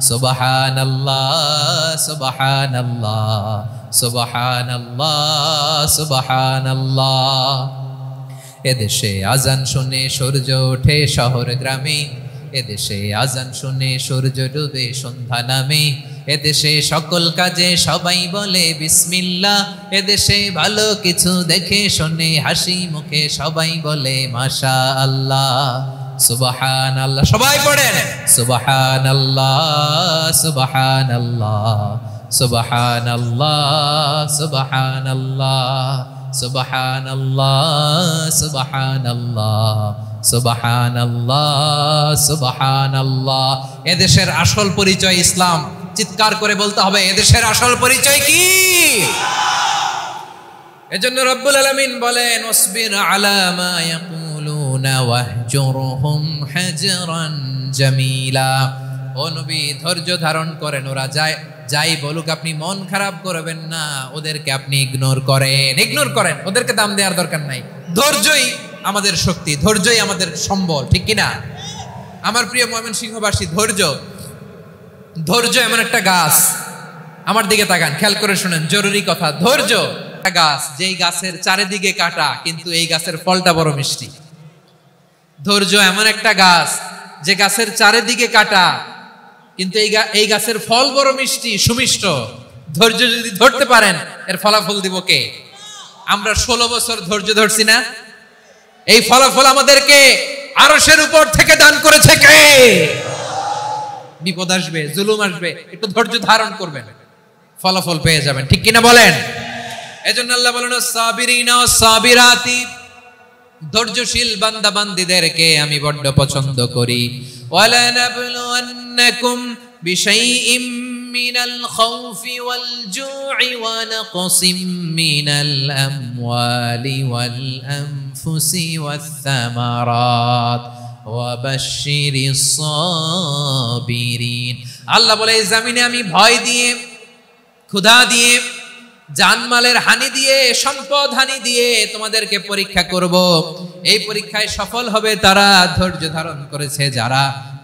সুবহানাল্লাহ, সুবহানাল্লাহ, সুবহানাল্লাহ, সুবহানাল্লাহ। এদেশে আজান শুনে সূর্য ওঠে শহর গ্রামে, এদেশে আজান শুনে সূর্য ডুবে সন্ধ্যা নামে, এদেশে সকল কাজে সবাই বলে বিসমিল্লাহ, এদেশে ভালো কিছু দেখে শুনে হাসি মুখে সবাই বলে মাশা আল্লাহ, সুবহানাল্লাহ। সবাই পড়েন সুবহানাল্লাহ, সুবহানাল্লাহ, সুবহানাল্লাহ, সুবহানাল্লাহ, সুবহানাল্লাহ, সুবহানাল্লাহ, সুবহানাল্লাহ, সুবহানাল্লাহ। এদেশের আসল পরিচয় ইসলাম। চিৎকার করে বলতে হবে, এদেশের আসল পরিচয় কি? এজন্য রব্বুল আলামিন বলেন, ওয়াসবির আলা মা ইয়াকুলুনা ওয়াহজুরহুম হাজরান জামিলা। ও নবী, ধৈর্য ধারণ করেন, ওরা যাই বলুক আপনি মন খারাপ করবেন না, ওদেরকে আপনি ইগনোর করেন, ওদেরকে দাম দেওয়ার দরকার নাই। ধৈর্যই আমাদের শক্তি, ধৈর্যই আমাদের সম্বল। ঠিক কিনা? আমার প্রিয় ময়মনসিংহবাসী, ধৈর্য এমন একটা গাছ। আমার দিকে তাকান, খেয়াল করে শুনেন, জরুরি কথা। ধৈর্য একটা গাছ, যেই গাছের চারিদিকে কাটা, কিন্তু এই গাছের ফলটা বড় মিষ্টি। ধৈর্য এমন একটা গাছ, যে গাছের চারিদিকে কাটা, কিন্তু এই গাছের ফল বড় মিষ্টি, সুমিষ্ট। ধৈর্য যদি ধরতে পারেন, এর ফলাফল দিব কে? আমরা 16 বছর ধৈর্য ধরছি না? এই ফলাফল আমাদেরকে আরশের উপর থেকে দান করেছে কে? বিপদ আসবে, জুলুম আসবে, একটু ধৈর্য ধারণ করবেন, ফলাফল পেয়ে যাবেন। ঠিক কিনা বলেন? এজন্য আল্লাহ বলেন, সাবিরিনা ওয়াস সাবিরাতি, ধৈর্যশীল বান্দা বান্দীদেরকে আমি বড্ড পছন্দ করি। ওয়ালা নাবলুওয়ান্নাকুম বিশাইইম মিনাল খাউফি ওয়াল জু'i ওয়া নাকসিম মিনাল আমওয়ালি ওয়াল আনফুসি ওয়াস সামারাত ওয়া বাশশিরিস সাবিরিন। আল্লাহ বলে, এই জমিনে আমি ভয় দিয়ে, ক্ষুধা দিয়ে, জানমালের হানি দিয়ে, সম্পদ হানি দিয়ে তোমাদেরকে পরীক্ষা করব। এই পরীক্ষায় সফল হবে তারা, ধৈর্য ধারণ করেছে যারা।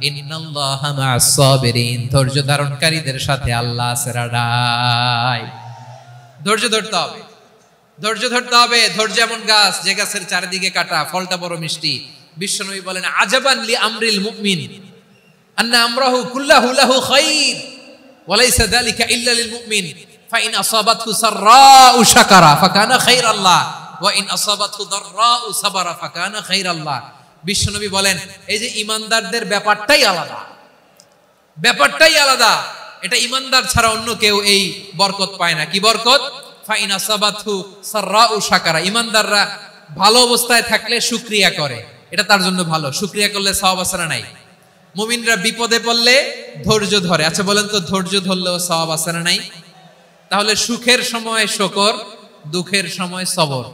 ইন্নাল্লাহা মা'আস সাবিরিন, ধৈর্য ধারণকারীদের সাথে আল্লাহ আছে। ধৈর্য ধরতে হবে, ধৈর্য ধরতে হবে। ধৈর্য এমন গাছ, যে গাছের চারিদিকে কাটা, ফলটা বড় মিষ্টি। বিশ্বনবী বলেন, আজাবান লি আমরিল মুমিন আন্না আমরাহু কুল্লাহু লাহু খাইর ওয়া লাইসা যালিকা ইল্লা লিল মুমিন ফাইন আসাবাতহু সাররাউ শাকারা ফাকানা খাইরাল্লাহ ওয়া ইন আসাবাতহু দাররাউ সাবারা ফাকানা খাইরাল্লাহ। বিশ্বনবী বলেন এই যে ইমানদারদের ব্যাপারটাই আলাদা, ব্যাপারটাই আলাদা। এটা ইমানদার ছাড়া অন্য কেউ এই বরকত পায় না। কি বরকত? ফাইনা সাবাতহু সাররাউ শাকারা। ইমানদাররা ভালো অবস্থায় থাকলে শুকরিয়া করে, এটা তার জন্য ভালো। শুকরিয়া করলে সওয়াব আছে না নাই? মুমিনরা বিপদে পড়লে ধৈর্য ধরে। আচ্ছা বলেন তো, ধৈর্য ধরলেও সওয়াব আছে না নাই? তাহলে সুখের সময় শুকর, দুঃখের সময় সবর,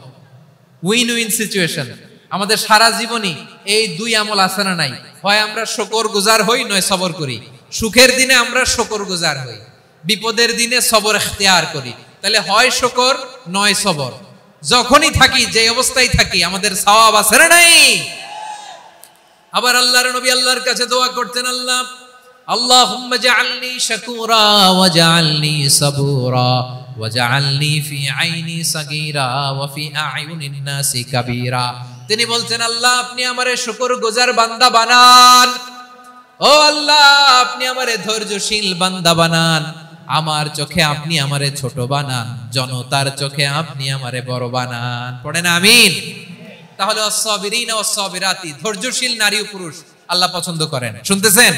উইন উইন সিচুয়েশন। আমাদের সারা জীবনই এই দুই আমল আছে না নাই? হয় আমরা শুকর গুজার হই, নয় সবর করি। সুখের দিনে আমরা শুকর গুজার হই, বিপদের দিনে সবর ইখতিয়ার করি। তাহলে হয় শুকর নয় সবর। যখনই থাকি, যে অবস্থায় থাকি, আমাদের সওয়াব আছে না নাই? আবার আল্লাহর নবী আল্লাহর কাছে দোয়া করতেন, আল্লাহ আল্লাহুম্মা জাআলনি শাকুরা ওয়া জাআলনি সাবুরা ওয়া জাআলনি ফি আইনি সাগীরা ওয়া ফি আ'য়ুনিন নাসি কাবীরা। তিনি বলছেন, আল্লাহ আপনি আমারে শুকরগুজার বান্দা বানান, ও আল্লাহ আপনি আমারে ধৈর্যশীল বান্দা বানান, আমার চোখে আপনি আমারে ছোট বানান, জনতার চোখে আপনি আমারে বড় বানান। পড়েন আমিন। তাহলে আস-সাবিরিনা ওয়াস-সাবিরাতি, ধৈর্যশীল নারী ও পুরুষ আল্লাহ পছন্দ করেন। শুনতেছেন?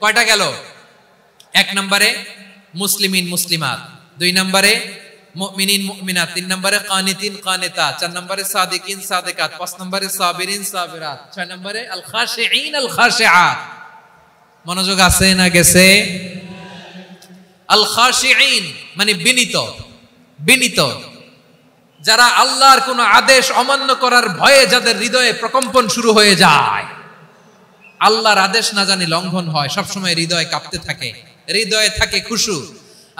কয়টা গেল? এক নম্বরে মুসলিমিন মুসলিমাত, দুই নম্বরে মুমিনিন মুমিনাত, তিন নম্বরে কানিতিন কানিতাত, চার নম্বরে সাদিকিন সাদিকাত, পাঁচ নম্বরে সাবিরিন সাবিরাত, ছয় নম্বরে আল খাশিঈন আল খাশিআত। মনোযোগ আছে না গেছে? আল খাশিঈন মানে বিনীত, বিনীত, যারা আল্লাহর কোন আদেশ অমান্য করার ভয়ে যাদের হৃদয়ে প্রকম্পন শুরু হয়ে যায়, আল্লাহর আদেশ না জানি লঙ্ঘন হয়, সবসময় হৃদয় কাঁপতে থাকে, হৃদয়ে থাকে খুশু।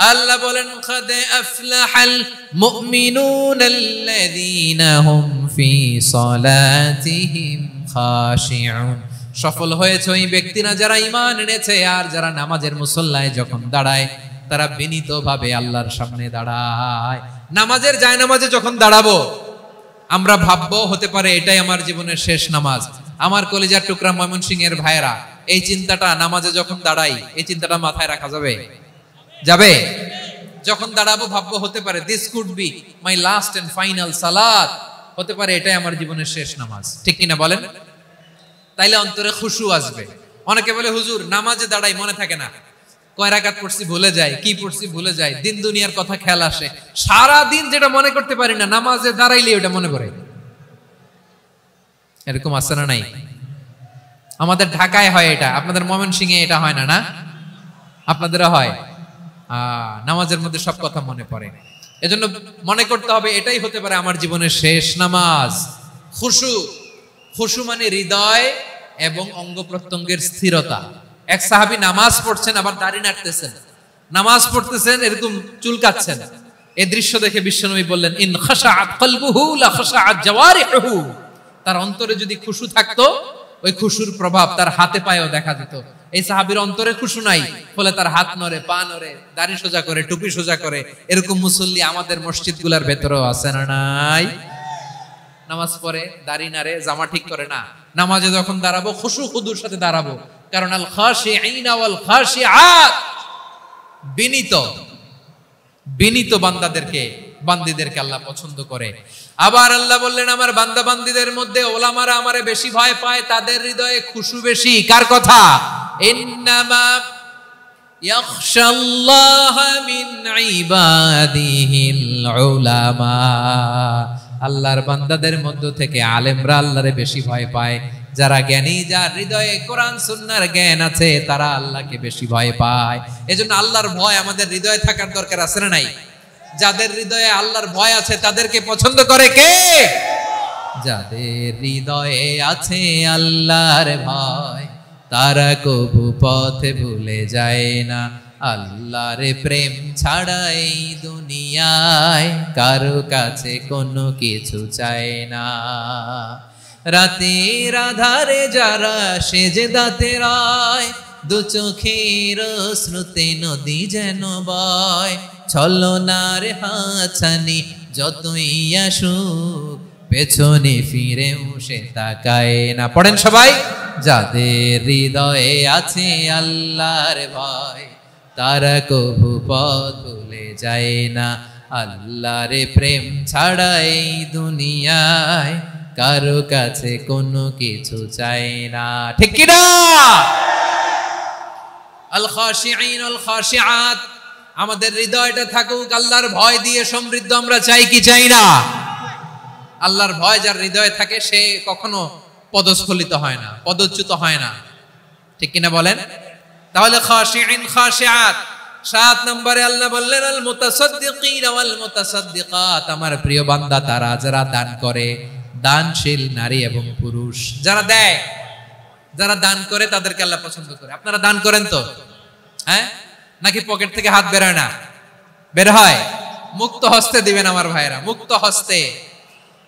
আল্লাহ বলেন, কাদ আফলাহাল মুমিনুনাল্লাযীনা হুম ফি সালাতিহিম খাশিউন। সফল হয়েছে ওই ব্যক্তিরা যারা ঈমান এনেছে আর যারা নামাজের মুসল্লায় যখন দাঁড়ায় তারা বিনীতভাবে আল্লাহর সামনে দাঁড়ায়। নামাজের জায়নামাজে যখন দাঁড়াবো আমরা ভাববো হতে পারে এটাই আমার জীবনের শেষ নামাজ। আমার কলিজার টুকরা ময়মনসিংহের ভাইয়েরা, এই চিন্তাটা নামাজে যখন দাঁড়াই, এই চিন্তাটা মাথায় রাখা যাবে? যাবে? যখন দাঁড়াবো ভাববো হতে পারে this could be my last and final সালাত, হতে পারে এটাই আমার জীবনের শেষ নামাজ। ঠিক কিনা বলেন? তাইলে অন্তরে খুশু আসবে। অনেকে বলে হুজুর নামাজে দাঁড়াই মনে থাকে না, কয় রাকাত পড়ছি ভুলে যায়, কি পড়ছি ভুলে যায়, দিন দুনিয়ার কথা খেয়াল আসে, সারা দিন যেটা মনে করতে পারি না নামাজে দাঁড়াইলে ওটা মনে পড়ে। এরকম আছে না নাই? আমাদের ঢাকায় হয় এটা, আপনাদের ময়মনসিংহে এটা হয় না? না আপনাদেরও হয়? নামাজের মধ্যে সব কথা মনে পড়ে। এজন্য মনে করতে হবে এটাই হতে পারে আমার জীবনের শেষ নামাজ। খুশু, খুশু মানে হৃদয় এবং অঙ্গ প্রত্যঙ্গের স্থিরতা। এক সাহাবী নামাজ পড়ছেন আবার দাড়ি নাড়তেছেন, নামাজ পড়তেছেন এরকম চুলকাচ্ছেন। এই দৃশ্য দেখে বিশ্বনবী বললেন, ইন খাশাআত কলবুহু লা খাশাআত জাওয়ারিহু। তার অন্তরে যদি খুশু থাকতো, ওই খুশুর প্রভাব তার হাতে পায়েও দেখা যেত। এই সাহাবীর অন্তরে খুশু নাই, ফলে তার হাত নড়ে, পা নড়ে, দাড়ি সোজা করে, টুপি সোজা করে। এরকম মুসল্লি আমাদের মসজিদগুলোর ভেতরেও আছে না নাই? নামাজ পড়ে, দাড়ি নাড়ে, জামা ঠিক করে না। নামাজে যখন দাঁড়াবো খুশু খুদুর সাথে দাঁড়াবো, কারণ আল খাশিঈনা ওয়াল খাশিআত, বিনীত, বিনীত বান্দাদেরকে, বান্দীদেরকে আল্লাহ পছন্দ করে। আবার আল্লাহ বললেন, আমার বান্দা বান্দীদের মধ্যে ওলামারা আমারে বেশি ভয় পায়, তাদের হৃদয়ে খুশু বেশি। কার কথা? ইন্নামা ইয়াখশাল্লাহা মিন ইবাদিহিল উলামা। আল্লাহর বান্দাদের মধ্য থেকে আলেমরা আল্লাহরে বেশি ভয় পায়। যারা জ্ঞানী, যার হৃদয়ে কোরআন সুন্নাহর জ্ঞান আছে, তারা আল্লাহকে বেশি ভয় পায়। এজন্য আল্লাহর ভয় আমাদের হৃদয়ে থাকার দরকার আছে না নাই? যাদের হৃদয়ে আল্লাহর ভয় আছে তাদেরকে পছন্দ করে কে? যাদের হৃদয়ে আছে আল্লাহর ভয়, তারা কবু পথে ভুলে যায় না। আল্লাহর প্রেম ছাড়া এই দুনিয়ায় কারো কাছে কোনো কিছু চায় না। রাতের আধারে যারা সেজদাতে রয়, দু চোখের স্রোতে নদী যেন বয়। ছলনার হাতছানি যতই আসুক, পেছনে ফিরেও সে তাকায় না। পড়েন সবাই, যাদের হৃদয়ে আছে আল্লাহর ভয়, তারা কবু পথ ভুলে যায় না। আল্লাহর প্রেম ছাড়া এই দুনিয়ায় কারো কাছে কোনো কিছু চাই না। ঠিক কি না? আল খাশিঈন আল খাশিআত, আমাদের হৃদয়টা থাকুক আল্লাহর ভয় দিয়ে সমৃদ্ধ। আমরা চাই কি চাই না? আল্লাহর ভয় যার হৃদয়ে থাকে সে কখনো পদস্খলিত হয় না, পদচ্যুত হয় না। ঠিক কিনা বলেন? তাহলে খাশিঈন খাশিআত। 7 নম্বরে আল্লাহ বললেন আল মুতাসাদ্দিকিন ওয়াল মুতাসাদ্দিকাত, আমার প্রিয় বান্দা তারা যারা দান করে, দানশীল নারী এবং পুরুষ যারা দেয়, যারা দান করে তাদেরকে আল্লাহ পছন্দ করে। আপনারা দান করেন তো? হ্যাঁ, নাকি পকেট থেকে হাত বের হয় না? বের হয়। মুক্ত হস্তে দিবেন আমার ভাইরা, মুক্ত হস্তে।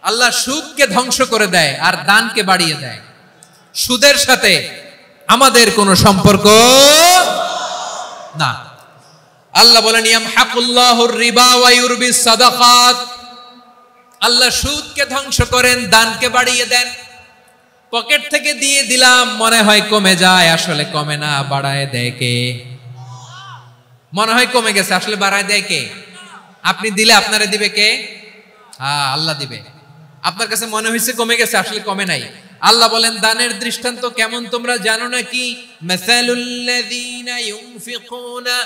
আল্লাহ সুদকে ধ্বংস করে দেয় আর দানকে বাড়িয়ে দেয়। সুদের সাথে আমাদের কোনো সম্পর্ক না। আল্লাহ বলেন ইয়ামহাকুল্লাহুর রিবা ওয়া ইউরবিস সাদাকাত, আল্লাহ সুদকে ধ্বংস করেন, দানকে বাড়িয়ে দেন। পকেট থেকে দিয়ে দিলাম মনে হয় কমে যায়, আসলে কমে না, বাড়ায় দেয় কে? মনে হয় কমে গেছে, আসলে বাড়ায় দেয় কে? আপনি দিলে আপনারে দিবে কে? হ্যাঁ, আল্লাহ দিবে। আপনার কাছে মনে হয়েছে কমে গেছে, আসলে কমে নাই। আল্লাহ বলেন দানের দৃষ্টান্ত কেমন তোমরা জানো নাকি? মাসালুল্লাযীনা ইউনফিকুনা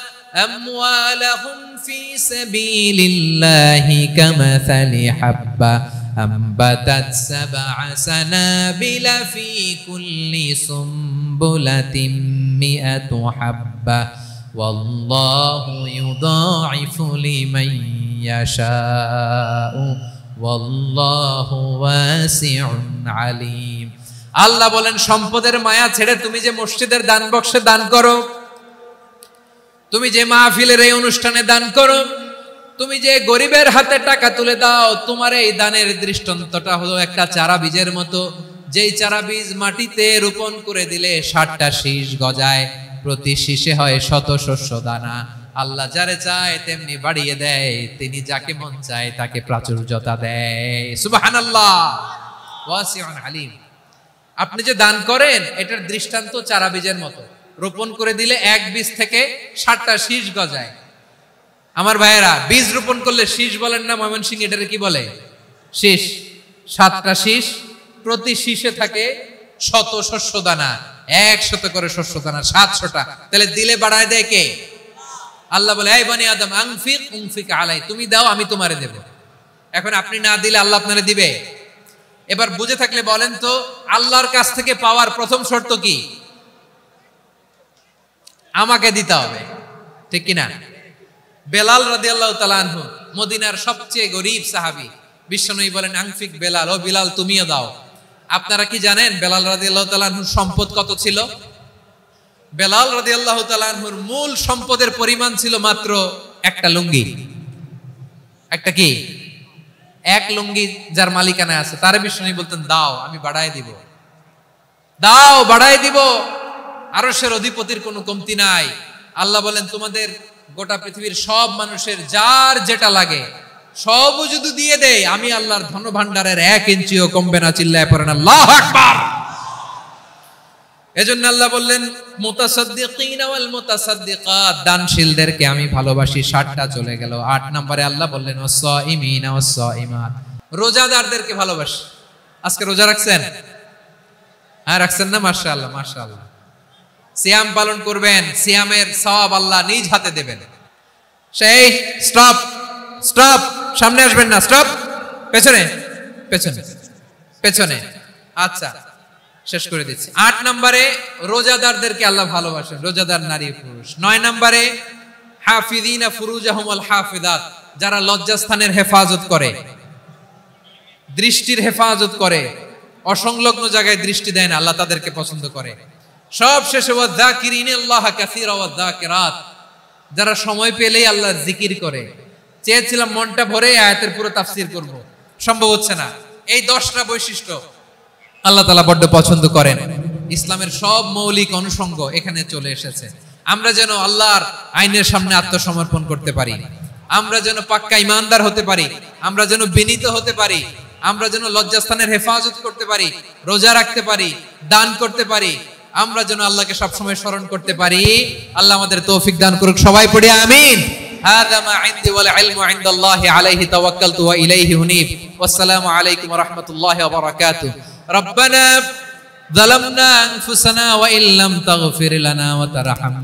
আমওয়ালাহুম ফি সাবিলিল্লাহি কামাসালি হাব্বা আম্বাতাত সাবআ সানাবিলা ফি কুল্লি সুমবুলাতিন মিআতু হাব্বা ওয়াল্লাহু ইউদাঈফু লিমান ইয়াশাউ ওয়াল্লাহু ওয়াসিউন আলীম। আল্লাহ বলেন সম্পদের মায়া ছেড়ে তুমি যে মসজিদের দান বক্সে দান করো, তুমি যে মাহফিলের এই অনুষ্ঠানে দান করো, তুমি যে গরিবের হাতে টাকা তুলে দাও, তোমার এই দানের দৃষ্টান্তটা হলো একটা চারা বীজের মতো। যেই চারা বীজ মাটিতে রোপণ করে দিলে 60টা শীষ গজায়, প্রতি শীষে হয় শত শস্য দানা। আল্লাহ যারে চায় তেমনি বাড়িয়ে দেয়, তিনি যাকে মন চায় তাকে প্রাচুর্যতা দেয়। সুবহানাল্লাহ, ওয়াসিউন আলীম। আপনি যে দান করেন এটার দৃষ্টান্ত চারা বীজের মতো, রোপণ করে দিলে এক বীজ থেকে 60টা শীষ গজায়। আমার ভাইয়েরা, বীজ রোপণ করলে শীষ বলেন না ময়মনসিংহ, এটারে কি বলে? শীষ। 7টা শীষ, প্রতি শীষে থাকে শত শস্য দানা, 100 করে শস্য দানা, 700টা। তাহলে দিলে বাড়ায় দেয় কে? আল্লাহ বলে এই বনি আদম আনফিক উনফিক আলাই, তুমি দাও আমি তোমারে দেব। এখন আপনি না দিলে আল্লাহ আপনারে দিবে? এবার বুঝে থাকলে বলেন তো, আল্লাহর কাছ থেকে পাওয়ার প্রথম শর্ত কি? আমাকে দিতে হবে। ঠিক কিনা? বেলাল রাদিয়াল্লাহু তাআলা আনহু, মদিনার সবচেয়ে গরীব সাহাবী, বিশ্বনবী বলেন আনফিক বেলাল, ও বিলাল তুমিও দাও। আপনারা কি জানেন বেলাল রাদিয়াল্লাহু তাআলা আনহুর সম্পদ কত ছিল? বেলাল রাদিয়াল্লাহু তাআলা আনহুর মূল সম্পদের পরিমাণ ছিল মাত্র একটা লুঙ্গি। একটা কি? এক লুঙ্গি যার মালিকানা আছে, তার বিশ্বনবী বলতেন দাও আমি বাড়ায় দিব, দাও বাড়ায় দিব। আরশের অধিপতির কোনো কমতি নাই। আল্লাহ বলেন তোমাদের গোটা পৃথিবীর সব মানুষের যার যেটা লাগে সব যদি দিয়ে দেয়, আমি আল্লাহর ধন ভান্ডারের 1 ইঞ্চিও কমবে না। চিল্লায় পড়েন আল্লাহু আকবার। এজন্য আল্লাহ বললেন মুতাসাদ্দিকিন ওয়াল মুতাসাদ্দিকাত, দানশীলদেরকে আমি ভালোবাসি। 60টা চলে গেল। 8 নম্বরে আল্লাহ বললেন ওয়াস-সাইমিন ওয়াস-সাইমাত, রোজাদারদেরকে ভালোবাসি। আজকে রোজা রাখছেন? হ্যাঁ রাখছেন না? মাশাআল্লাহ মাশাআল্লাহ। সিয়াম পালন করবেন, সিয়ামের সওয়াব আল্লাহ নিজ হাতে দেবেন। সেই স্টপ স্টপ, সামনে আসবেন না, স্টপ, পেছনে পেছনে পেছনে। আচ্ছা শেষ করে দিচ্ছি। 8 নম্বরে রোজাদারদেরকে আল্লাহ ভালোবাসেন, রোজাদার নারী পুরুষ। 9 নম্বরে হাফিযিনা ফুরুজাহুম ওয়াল হাফিযাত, যারা লজ্জাস্থানের হেফাজত করে, দৃষ্টির হেফাজত করে, অসংলগ্ন জায়গায় দৃষ্টি দেয় না, আল্লাহ তাদেরকে পছন্দ করে। সব শেষে ওয়াযাকিরিনাল্লাহ কাসীরা ওয়াযাকিরাত, যারা সময় পেলেই আল্লাহর জিকির করে। চেয়েছিলাম মনটা ভরে আয়াতের পুরো তাফসীর করব, সম্ভব হচ্ছে না। এই 10টা বৈশিষ্ট্য আল্লাহ তাআলা বড় পছন্দ করেন। ইসলামের সব মৌলিক অনুষঙ্গ এখানে চলে এসেছে। আমরা যেন আল্লাহর আইনের সামনে আত্মসমর্পণ করতে পারি, আমরা যেন পাক্কা ঈমানদার হতে পারি, আমরা যেন বিনীত হতে পারি, আমরা যেন লজ্জাস্থানের হেফাজত করতে পারি, রোজা রাখতে পারি, দান করতে পারি, আমরা যেন আল্লাহকে সবসময় স্মরণ করতে পারি। আল্লাহ আমাদের তৌফিক দান করুক। সবাই পড়ি আমিন। هذا ما عندي والعلم عند الله عليه توكلت وإليه أنيب والسلام عليكم ورحمة الله وبركاته ربنا ظلمنا أنفسنا وإن لم تغفر لنا وترحمنا